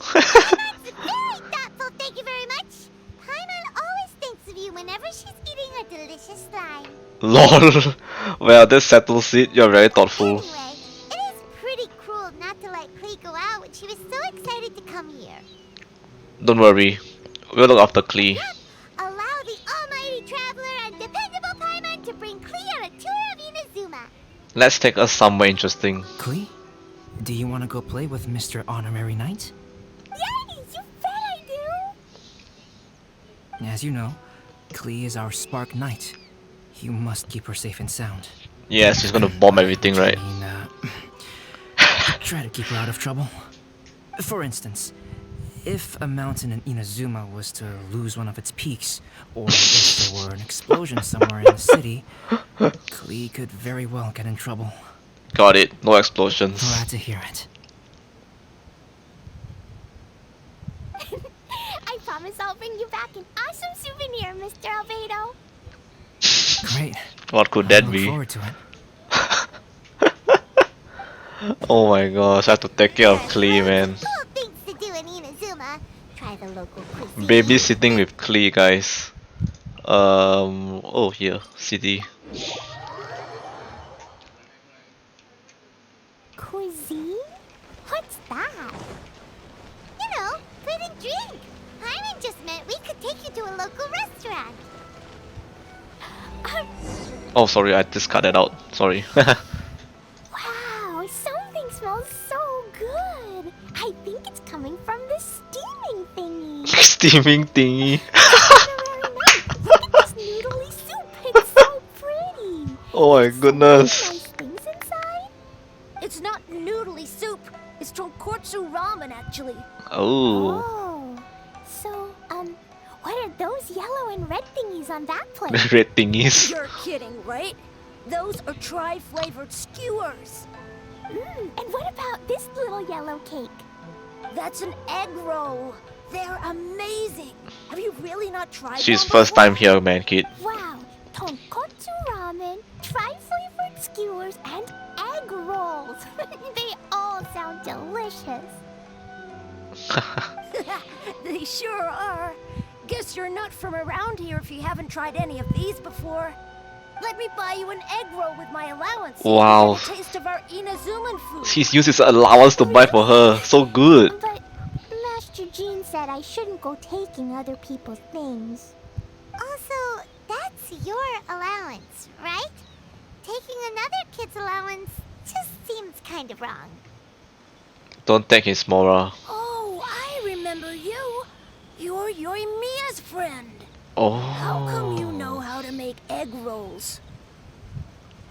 Paimon's very thoughtful, thank you very much. Paimon always thinks of you whenever she's eating a delicious slime. Lol. Well, this settles it. You're very thoughtful. Anyway, it is pretty cruel not to let Klee go out when she was so excited to come here. Don't worry. We'll look after Klee. Allow the almighty traveler and dependable Paimon to bring Klee on a tour of Inazuma. Let's take us somewhere interesting. Klee, do you want to go play with Mr. Honorary Knight? Yes, you bet I do. As you know, Klee is our Spark Knight. You must keep her safe and sound. Yeah, she's gonna bomb everything, right? I mean, try to keep her out of trouble. For instance, if a mountain in Inazuma was to lose one of its peaks, or if there were an explosion somewhere in the city, Klee could very well get in trouble. Got it. No explosions. Glad to hear it. I promise I'll bring you back an awesome souvenir, Mr. Albedo. Great. What could I that look be? forward to it. Oh my gosh, I have to take care of Klee, man. Cool things to do in Inazuma. Try the local cuisine. Babysitting with Klee, guys. Oh, here, city. Cuisine? What's that? You know, food and drink. Hyman just meant we could take you to a local restaurant. Oh, sorry, I just cut that out. Sorry. Wow, something smells so good. I think it's coming from the steaming thingy. Steaming thingy. Look at this noodly soup. It's so pretty. Oh my goodness. Nice things inside. It's not noodly soup. It's tonkotsu ramen, actually. Oh. Oh, so what are those yellow and red thingies on that plate? Red thingies. You're kidding, right? Those are tri-flavored skewers. And what about this little yellow cake? That's an egg roll. They're amazing. Have you really not tried She's one first before? time here, man, kid. Wow, tonkotsu ramen, tri-flavored skewers, and egg rolls. They all sound delicious. They sure are. Guess you're not from around here if you haven't tried any of these before. Let me buy you an egg roll with my allowance. so you Wow. can get a taste of our Inazuman food. He's used his allowance to buy for her. So good. But Master Jean said I shouldn't go taking other people's things. Also, that's your allowance, right? Taking another kid's allowance just seems kind of wrong. Don't take his moral. Oh, I remember you. You're Yoimiya's friend. Oh. How come you know how to make egg rolls?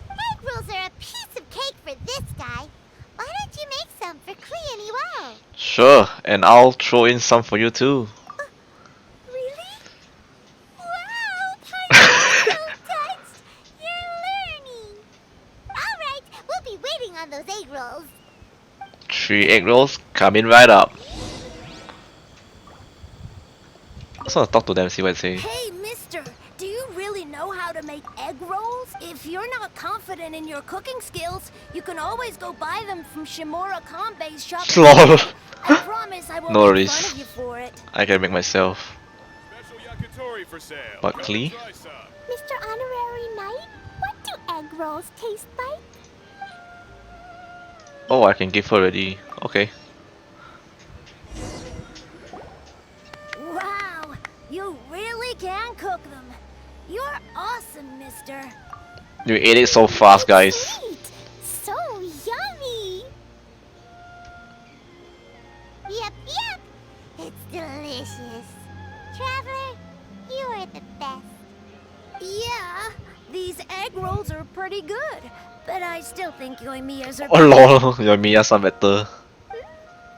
Egg rolls are a piece of cake for this guy. Why don't you make some for Klee and Yoimiya? Sure, and I'll throw in some for you too. Really? Wow, I'm so touched. You're learning. All right, we'll be waiting on those egg rolls. 3 egg rolls coming right up. I just want to talk to them, see what they say. Hey, mister, do you really know how to make egg rolls? If you're not confident in your cooking skills, you can always go buy them from Shimura Kanbei's shop. Lol. I promise I won't No make worries. fun of you for it. I can make myself. Special yakitori for sale. But Klee? Mr. Honorary Knight, what do egg rolls taste like? Oh, I can give her already. Okay. Wow, you really can cook them. You're awesome, mister. You ate it so fast, guys. Sweet. So yummy. Yep. It's delicious. Traveler, you are the best. Yeah, these egg rolls are pretty good, but I still think Yoimiya's are Oh lol, Yoimiya sound better.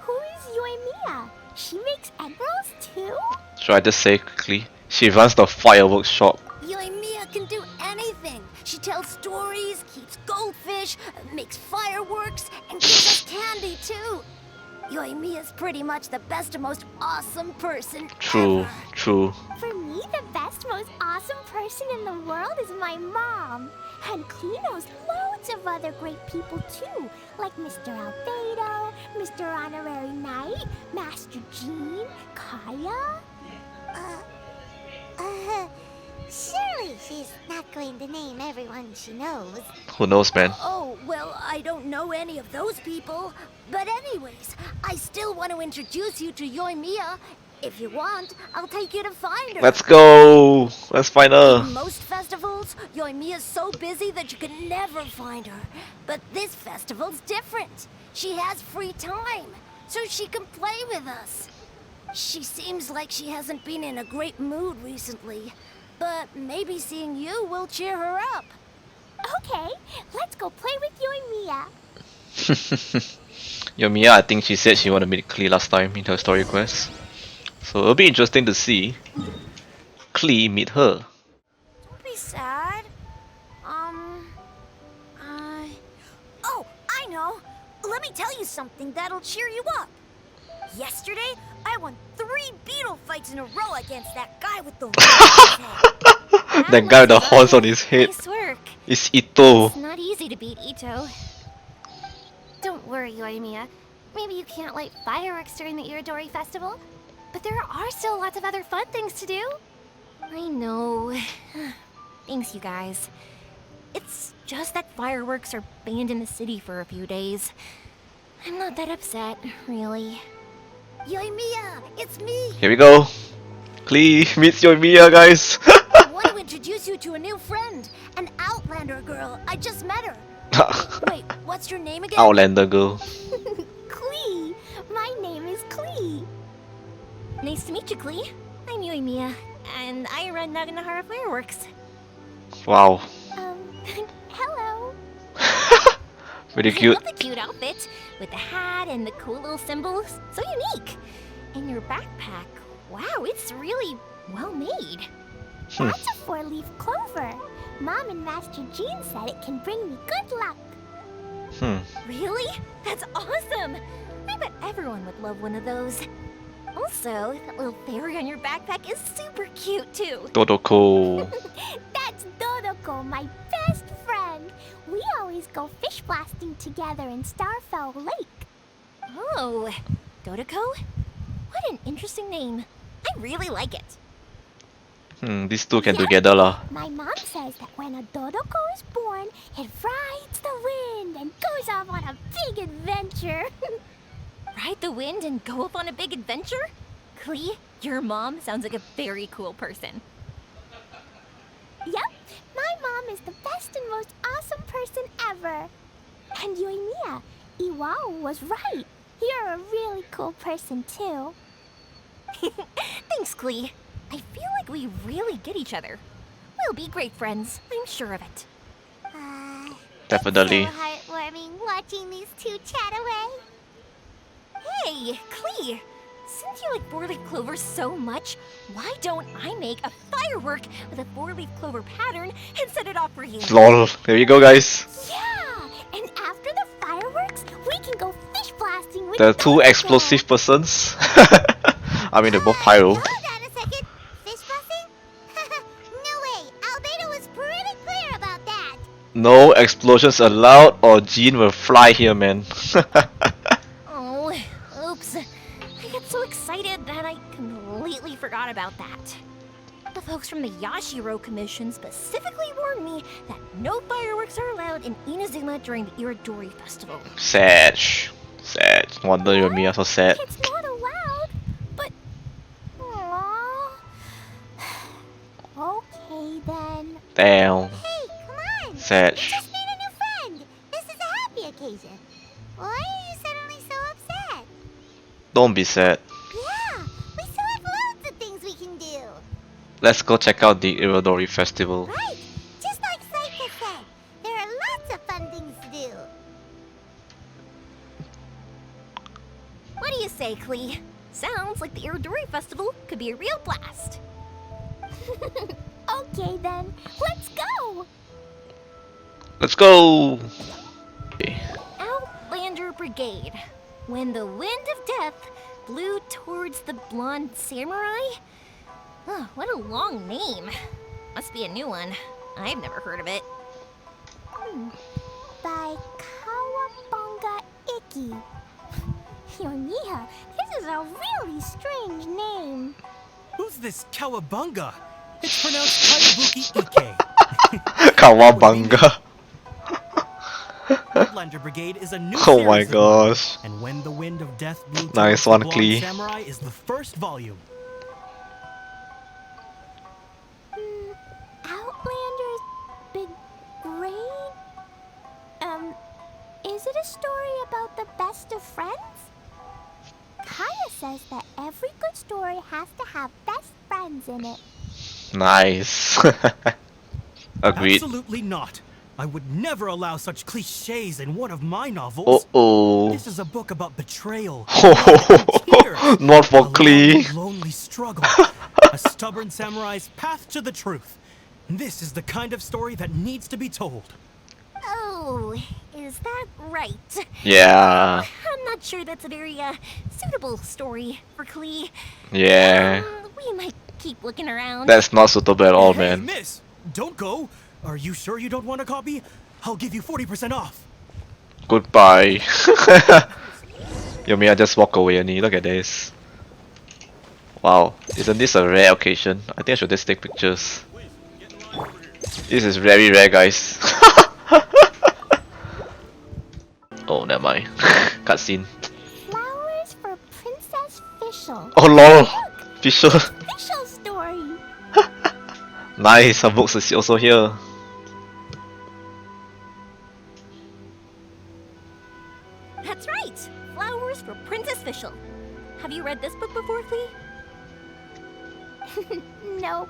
Who is Yoimiya? She makes egg rolls too? Should I just say quickly? She runs the fireworks shop. Yoimiya can do anything. She tells stories, keeps goldfish, makes fireworks, and gives us candy too. Yoimiya's pretty much the best and most awesome person True, ever. true. For me, the best, most awesome person in the world is my mom. And Klee knows loads of other great people too, like Mr. Albedo, Mr. Honorary Knight, Master Jean, Kaya. Surely she's not going to name everyone she knows. Who knows, man? Oh, well, I don't know any of those people. But anyways, I still want to introduce you to Yoimiya. If you want, I'll take you to find her. Let's go! Let's find her. In most festivals, Yoimiya's so busy that you can never find her. But this festival's different. She has free time, so she can play with us. She seems like she hasn't been in a great mood recently. But maybe seeing you will cheer her up. Okay, let's go play with Yoimiya. Yoimiya, I think she said she wanted to meet Klee last time in her story quest. So it'll be interesting to see Klee meet her. Don't be sad. Oh, I know. Let me tell you something that'll cheer you up. Yesterday, I won 3 beetle fights in a row against that guy with the head. That guy with the horns on his head Nice work. is Ito. It's not easy to beat Ito. Don't worry, Yoimiya. Maybe you can't light fireworks during the Irodori Festival, but there are still lots of other fun things to do. I know. Thanks, you guys. It's just that fireworks are banned in the city for a few days. I'm not that upset, really. Yoimiya, it's me! Here we go. Klee meets Yoimiya, guys. I want to introduce you to a new friend, an Outlander girl. I just met her. Wait, what's your name again? Outlander girl. Klee! My name is Klee. Nice to meet you, Klee. I'm Yoimiya, and I run Naganahara Fireworks. Wow. Hello. Pretty I cute. love the cute outfit, with the hat and the cool little symbols. So unique. And your backpack, wow, it's really well made. That's a 4-leaf clover. Mom and Master Jean said it can bring me good luck. Really? That's awesome! I bet everyone would love one of those. Also, that little fairy on your backpack is super cute too. Dodoco. That's Dodoco, my best friend. We always go fish blasting together in Starfell Lake. Oh, Dodoco? What an interesting name. I really like it. These two can together lah. My mom says that when a Dodoco is born, it rides the wind and goes off on a big adventure. Ride the wind and go off on a big adventure? Klee, your mom sounds like a very cool person. Yep, my mom is the best and most awesome person ever. And Yoimiya, Iwao was right. You're a really cool person too. Thanks, Klee. I feel like we really get each other. We'll be great friends, I'm sure of it. Definitely. So heartwarming watching these two chat away. Hey, Klee! Since you like 4-leaf clovers so much, why don't I make a firework with a 4-leaf clover pattern and set it off for you? Lol. There you go, guys. Yeah, and after the fireworks, we can go fish blasting with The two Dodoco. explosive persons. I mean, they're both pyro. Hold on a second. Fish blasting? No way. Albedo was pretty clear about that. No explosions allowed or Jean will fly here, man. Oh, oops. I got so excited that I completely forgot about that. The folks from the Yashiro Commission specifically warned me that no fireworks are allowed in Inazuma during the Irodori Festival. Sad. Sad. Wonder Yoimiya so sad. It's not allowed, but... Aww. Okay then. Damn. Hey, come on. Sad. You just made a new friend. This is a happy occasion. Why are you suddenly so upset? Don't be sad. Yeah, we still have loads of things we can do. Let's go check out the Irodori Festival. Right, just like Saika said, there are lots of fun things to do. What do you say, Klee? Sounds like the Irodori Festival could be a real blast. Okay then, let's go! Let's go! Okay. Outlander Brigade. When the wind of death blew towards the blonde samurai? Oh, what a long name. Must be a new one. I've never heard of it. By Kawabonga Iki. Yoimiya, this is a really strange name. Who's this Kawabunga? It's pronounced Kayabuki Ike. Kawabunga. Outlander Brigade is a new Oh my series of gosh. And When the Wind of Death Blew Nice Towards the one, Blonde Klee. Samurai is the first volume. Outlander's Big Brain? Is it a story about the best of friends? Kaya says that every good story has to have best friends in it. Nice. Agreed. Absolutely not. I would never allow such cliches in one of my novels. Uh-oh. This is a book about betrayal. Not for a Klee. long, lonely struggle. A stubborn samurai's path to the truth. This is the kind of story that needs to be told. Oh, Oh, is that right? Yeah. I'm not sure that's a very suitable story for Klee. Yeah. We might keep looking around. That's not suitable at all, Hey, man. miss! Don't go! Are you sure you don't want a copy? I'll give you 40% off. Goodbye. Yoimiya just walk away and look at this. Wow, isn't this a rare occasion? I think I should just take pictures. This is very rare, guys. Oh, never mind. Cutscene. Flowers for Princess Fischl. Oh lol! Fisher. Fischl's story. Nice, her books is also here. That's right! Flowers for Princess Fischl. Have you read this book before, Klee? Nope,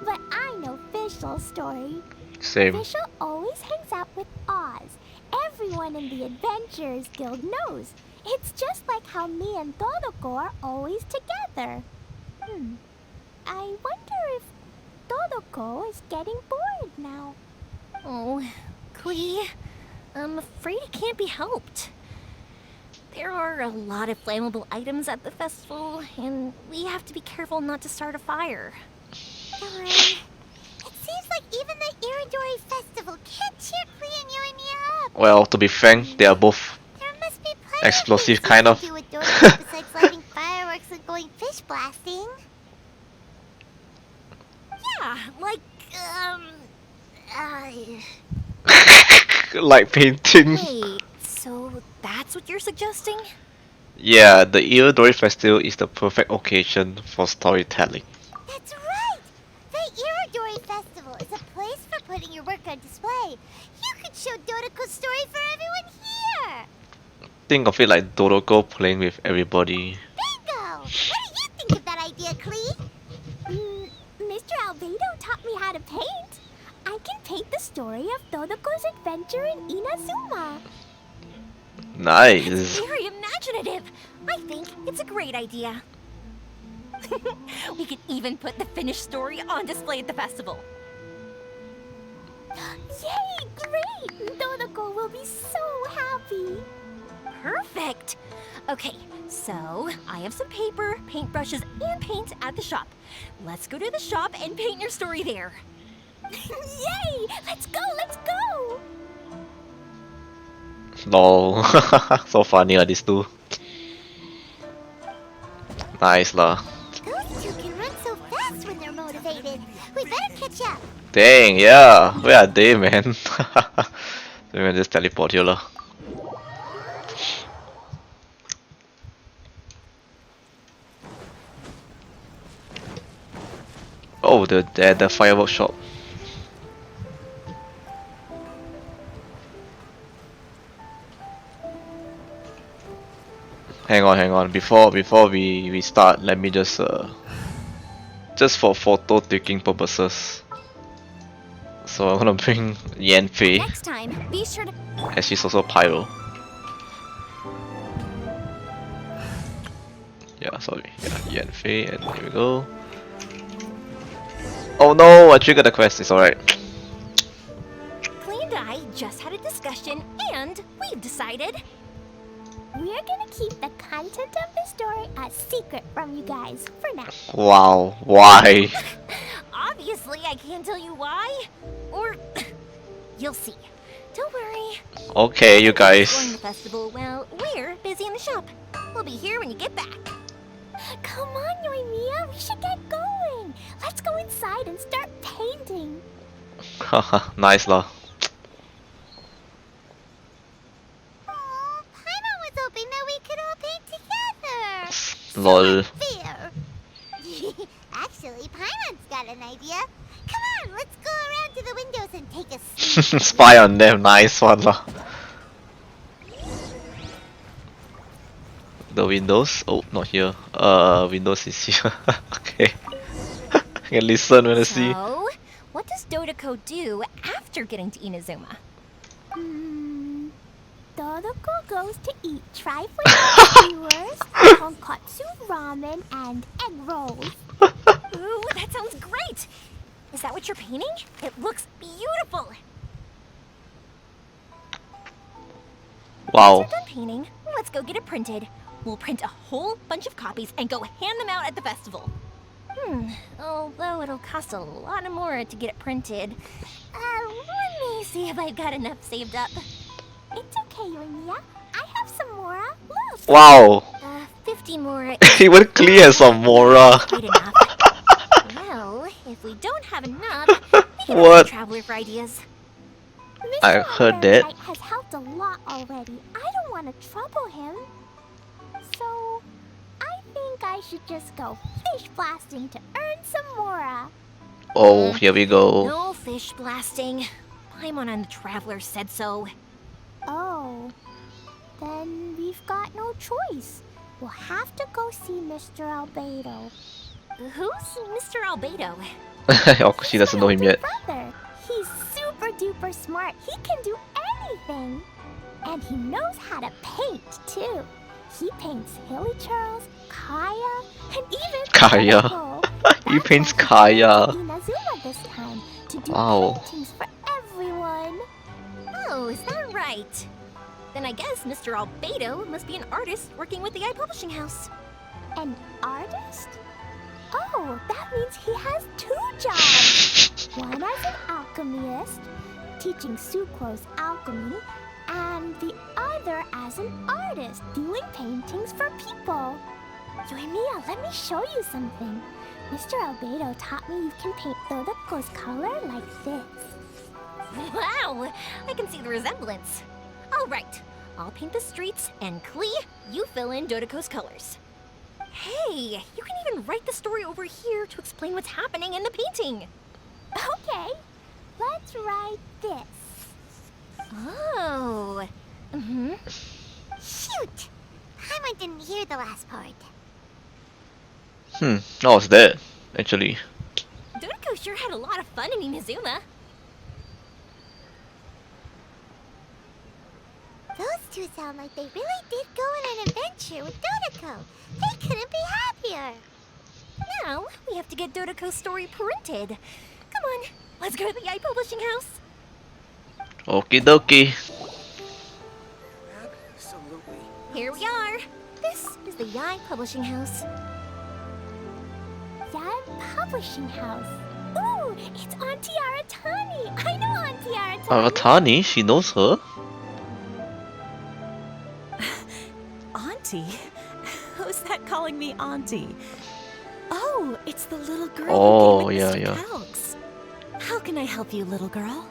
but I know Fischl's story. Same. Fischl always hangs out with Oz. Everyone in the Adventurers Guild knows. It's just like how me and Dodoco are always together. I wonder if Dodoco is getting bored now. Oh, Klee, I'm afraid it can't be helped. There are a lot of flammable items at the festival, and we have to be careful not to start a fire. Darn. It seems like even the Irodori Festival can't cheer Klee and Yoimiya up. Well, to be frank, they are both There must be plenty explosive, of things kind you of. can do with Dodoco besides lighting fireworks and going fish blasting. Yeah, like, Like painting. Wait, so that's what you're suggesting? Yeah, the Irodori Festival is the perfect occasion for storytelling. That's right! The Irodori Festival is a place for putting your work on display. You could show Dodoco's story for everyone here! Think of it like Dodoco playing with everybody. Bingo! What do you think of that idea, Klee? Mr. Albedo taught me how to paint. I can paint the story of Dodoco's adventure in Inazuma. Nice. Very imaginative. I think it's a great idea. We could even put the finished story on display at the festival. Yay! Great! Dodoco will be so happy. Perfect. Okay, so I have some paper, paintbrushes, and paint at the shop. Let's go to the shop and paint your story there. Yay! Let's go! Let's go! Lol. So funny these two. Nice lah. Those two can run so fast when they're motivated. We better catch up. Dang, yeah. Where are they, man? We can just teleport here lah. Oh, the fireworks shop. Hang on. Before we start, let me just for photo taking purposes. So I'm gonna bring Yan Fei, Next time, be sure to. as she's also pyro. Yeah, sorry. Yeah, Yan Fei, and here we go. Oh no, I triggered the quest. It's alright. Klee and I just had a discussion, and we've decided. We're gonna keep the content of the story a secret from you guys for now. Wow, why? Obviously, I can't tell you why. Or you'll see. Don't worry. Okay, you Going guys. to the festival, well, we're busy in the shop. We'll be here when you get back. Come on, Yoimiya, we should get going. Let's go inside and start painting. Haha, nice lah. Oh, Paimon was hoping that we could all paint together. Lol. Fair. Actually, Paimon's got an idea. Come on, let's go around to the windows and take a sneak. Spy on them, nice one lah. The windows? Oh, not here. Windows is here. Okay. I can listen when I see. So, what does Dodoco do after getting to Inazuma? Dodoco goes to eat trifling skewers, tonkatsu ramen, and egg rolls. Ooh, that sounds great! Is that what you're painting? It looks beautiful! Wow. Once we're done painting, let's go get it printed. We'll print a whole bunch of copies and go hand them out at the festival. Although it'll cost a lot more to get it printed. Let me see if I've got enough saved up. It's okay, Yoimiya. I have some more. Look. Wow. 50 more. Even Klee has some Mora. Quite enough. Well, if we don't have enough, we can What? ask the Traveler for ideas. I heard that. Mr. has helped a lot already. I don't want to trouble him. So, I think I should just go fish blasting to earn some Mora. Oh, here we go. No fish blasting. Paimon and the Traveler said so. Oh, then we've got no choice. We'll have to go see Mr. Albedo. Who's Mr. Albedo? Oh, she doesn't know him yet. Brother, he's super duper smart. He can do anything. And he knows how to paint, too. He paints Hilly Charles, Kaya, and even Kaya. Dodoco. He paints Kaya. Inazuma this time to do Wow. paintings for everyone. Oh, is that right? Then I guess Mr. Albedo must be an artist working with the Yae Publishing House. An artist? Oh, that means he has 2 jobs. One as an alchemist, teaching sucrose alchemy, and the other as an artist, doing paintings for people. Yoimiya, let me show you something. Mr. Albedo taught me you can paint Dodoco's color like this. Wow, I can see the resemblance. All right, I'll paint the streets, and Klee, you fill in Dodoco's colors. Hey, you can even write the story over here to explain what's happening in the painting. Okay, let's write this. Oh. Shoot! Paimon didn't hear the last part. Oh, it's that, actually. Dodoco sure had a lot of fun in Inazuma. Those two sound like they really did go on an adventure with Dodoco. They couldn't be happier. Now, we have to get Dodoco's story printed. Come on, let's go to the Yae Publishing House. Okie dokie. Absolutely. Here we are. This is the Yae Publishing House. Yae Publishing House. Ooh, it's Auntie Aratani. I know Auntie Aratani. Aratani? She knows her? Auntie? Who's that calling me auntie? Oh, it's the little girl Oh, who came with yeah, Mr. yeah. Calx. How can I help you, little girl?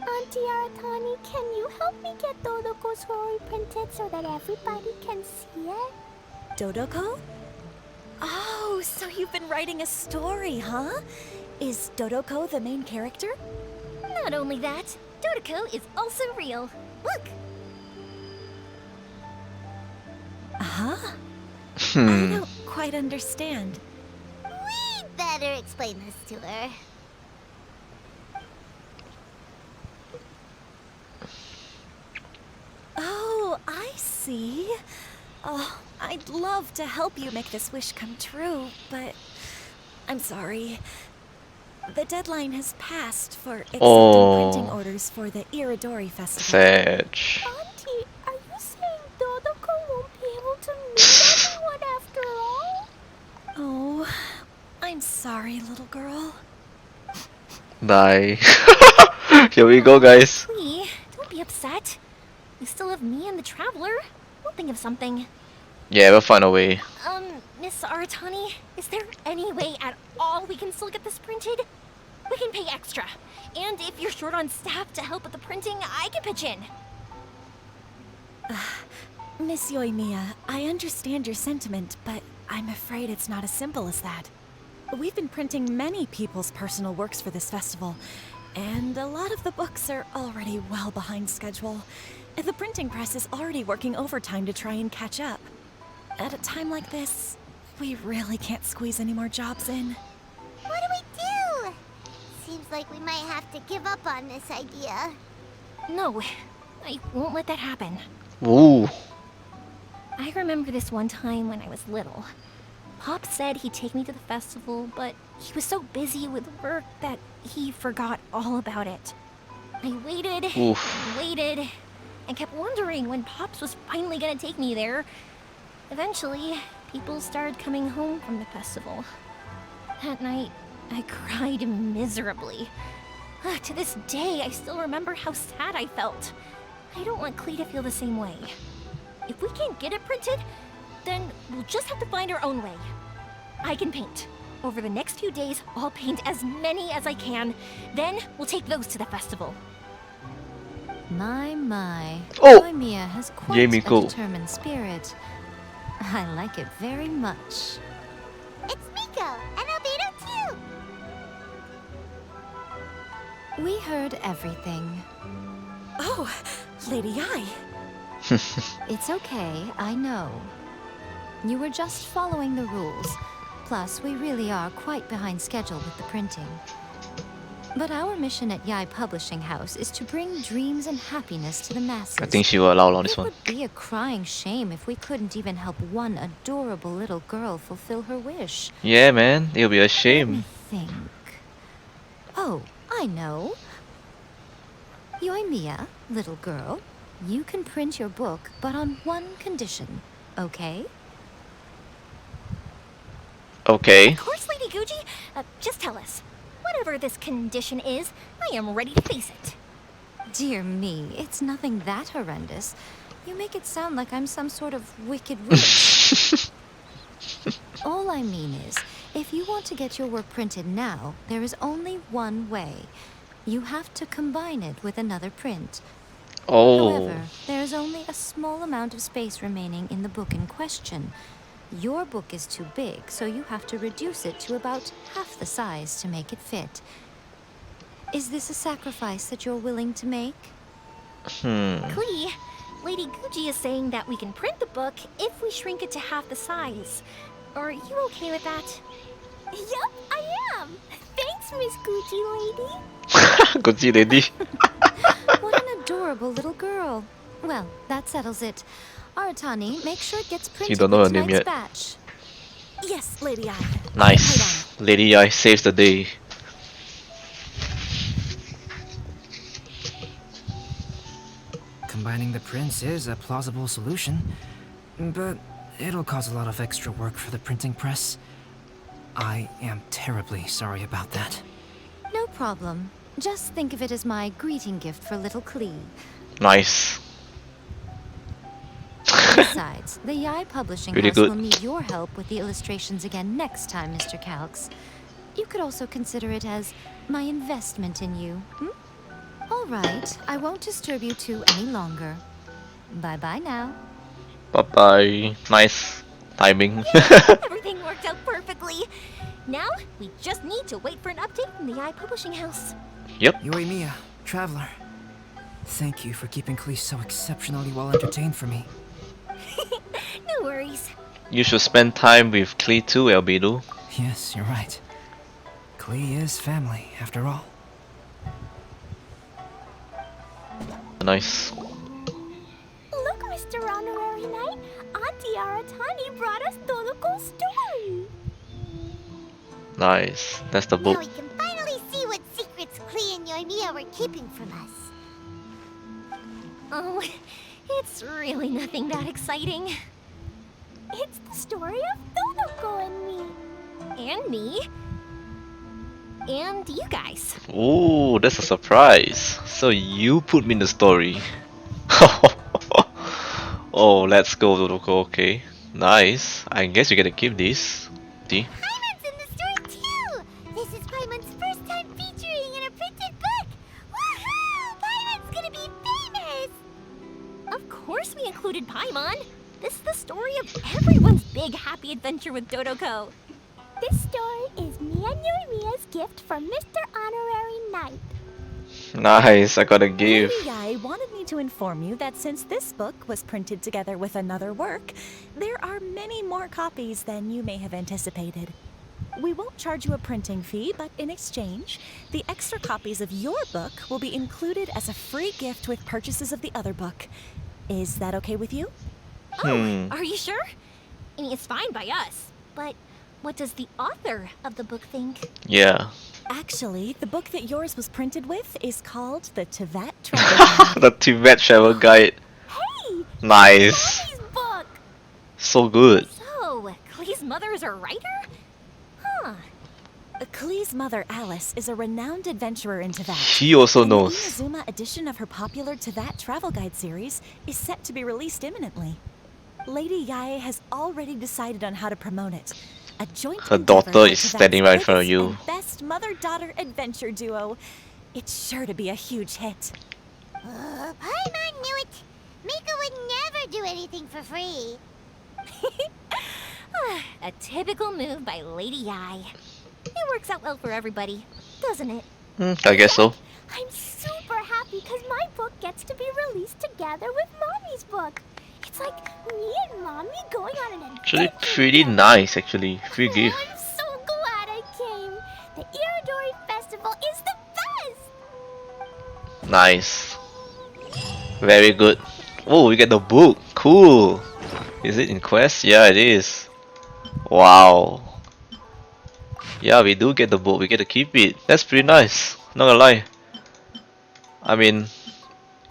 Auntie Aratani, can you help me get Dodoco's story printed so that everybody can see it? Dodoco? Oh, so you've been writing a story, huh? Is Dodoco the main character? Not only that, Dodoco is also real. Look! Huh? I don't quite understand. We'd better explain this to her. Oh, I see. Oh, I'd love to help you make this wish come true, but I'm sorry. The deadline has passed for accepting printing orders for the Irodori Festival. Sad. Auntie, are you saying Dodoco won't be able to meet everyone after all? Oh, I'm sorry, little girl. Bye. Here we go, guys. Klee, don't be upset. You still have me and the Traveler. We'll think of something. Yeah, we'll find a way. Miss Aratani, is there any way at all we can still get this printed? We can pay extra. And if you're short on staff to help with the printing, I can pitch in. Miss Yoimiya, I understand your sentiment, but I'm afraid it's not as simple as that. We've been printing many people's personal works for this festival, and a lot of the books are already well behind schedule. The printing press is already working overtime to try and catch up. At a time like this, we really can't squeeze any more jobs in. What do we do? Seems like we might have to give up on this idea. No, I won't let that happen. Ooh. I remember this one time when I was little. Pop said he'd take me to the festival, but he was so busy with work that he forgot all about it. I waited, Oof. waited, and kept wondering when Pops was finally gonna take me there. Eventually, people started coming home from the festival. That night, I cried miserably. To this day, I still remember how sad I felt. I don't want Klee to feel the same way. If we can't get it printed, then we'll just have to find our own way. I can paint. Over the next few days, I'll paint as many as I can. Then we'll take those to the festival. My. Oh! Yoimiya has quite Yae a Miko. determined spirit. I like it very much. It's Miko, and Albedo too. We heard everything. Oh, Lady Yae. It's okay, I know. You were just following the rules. Plus, we really are quite behind schedule with the printing. But our mission at Yae Publishing House is to bring dreams and happiness to the masses. I think she will allow on this It one. would be a crying shame if we couldn't even help one adorable little girl fulfill her wish. Yeah, man, it'll be a Let shame. me think. Oh, I know. Yoimiya, little girl, you can print your book, but on one condition, okay? Okay. Of course, Lady Guji. Just tell us. Whatever this condition is, I am ready to face it. Dear me, it's nothing that horrendous. You make it sound like I'm some sort of wicked witch. All I mean is, if you want to get your work printed now, there is only one way. You have to combine it with another print. Oh. However, there is only a small amount of space remaining in the book in question. Your book is too big, so you have to reduce it to about half the size to make it fit. Is this a sacrifice that you're willing to make? Klee, Lady Guji is saying that we can print the book if we shrink it to half the size. Are you okay with that? Yup, I am. Thanks, Miss Gucci Lady. Gucci lady. What an adorable little girl. Well, that settles it. Aratani, make sure it gets printed don't know with her name tonight's yet. batch. Yes, Lady Yae. Nice. Lady Yae saves the day. Combining the prints is a plausible solution, but it'll cause a lot of extra work for the printing press. I am terribly sorry about that. No problem. Just think of it as my greeting gift for little Klee. Nice. Besides, the Yae Publishing Pretty House good. will need your help with the illustrations again next time, Mr. Calx. You could also consider it as my investment in you. All right, I won't disturb you two any longer. Bye-bye now. Bye-bye. Nice timing. Everything worked out perfectly. Now, we just need to wait for an update from the Yae Publishing House. Yep. Yoimiya, traveler. Thank you for keeping Klee so exceptionally well entertained for me. No worries. You should spend time with Klee too, Albedo. Yes, you're right. Klee is family, after all. Nice. Look, Mr. Honorary Knight. Auntie Aratani brought us Dodoco's story. Nice. That's the Now book. we can finally see what secrets Klee and Yoimiya were keeping from us. Oh, it's really nothing that exciting. It's the story of Dodoco and me. And me. And you guys. Ooh, that's a surprise. So you put me in the story. Oh, let's go, Dodoco. Okay. Nice. I guess you get to keep this. See? Paimon's in the story too! This is Paimon's first time featuring in a printed book! Woohoo! Paimon's gonna be famous! Of course we included Paimon. This is the story of everyone's big happy adventure with Dodoco. This story is me and Yoimiya's gift from Mr. Honorary Knight. Nice. I got a gift. Lady Yae wanted me to inform you that since this book was printed together with another work, there are many more copies than you may have anticipated. We won't charge you a printing fee, but in exchange, the extra copies of your book will be included as a free gift with purchases of the other book. Is that okay with you? Oh, are you sure? I mean, it's fine by us. But what does the author of the book think? Yeah. Actually, the book that yours was printed with is called the Tibet Travel Guide. The Tibet Travel Guide. Hey! Nice. Mommy's book! So good. So, Klee's mother is a writer? Huh. Klee's mother, Alice, is a renowned adventurer in Tibet. She also and knows. The Inazuma edition of her popular Tibet Travel Guide series is set to be released imminently. Lady Yae has already decided on how to promote it. A joint Her endeavor daughter for is Tibet's standing right in front of biggest you. and best mother-daughter adventure duo. It's sure to be a huge hit. Paimon knew it. Mika would never do anything for free. A typical move by Lady Yae. It works out well for everybody, doesn't it? I guess so. I'm super happy because my book gets to be released together with Mommy's book. It's like me and Mommy going on an adventure. Actually, pretty nice. Actually, free gift. I'm so glad I came. The Irodori Festival is the best. Nice. Very good. Oh, we get the book. Cool. Is it in quest? Yeah, it is. Wow. Yeah, we do get the book. We get to keep it. That's pretty nice. Not gonna lie. I mean,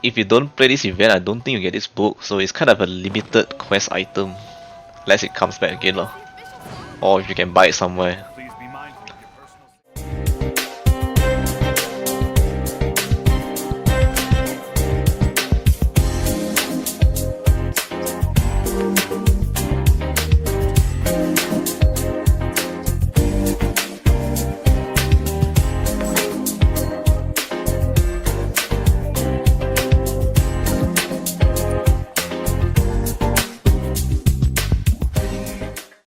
if you don't play this event, I don't think you get this book. So it's kind of a limited quest item. Unless it comes back again, lor. Or if you can buy it somewhere.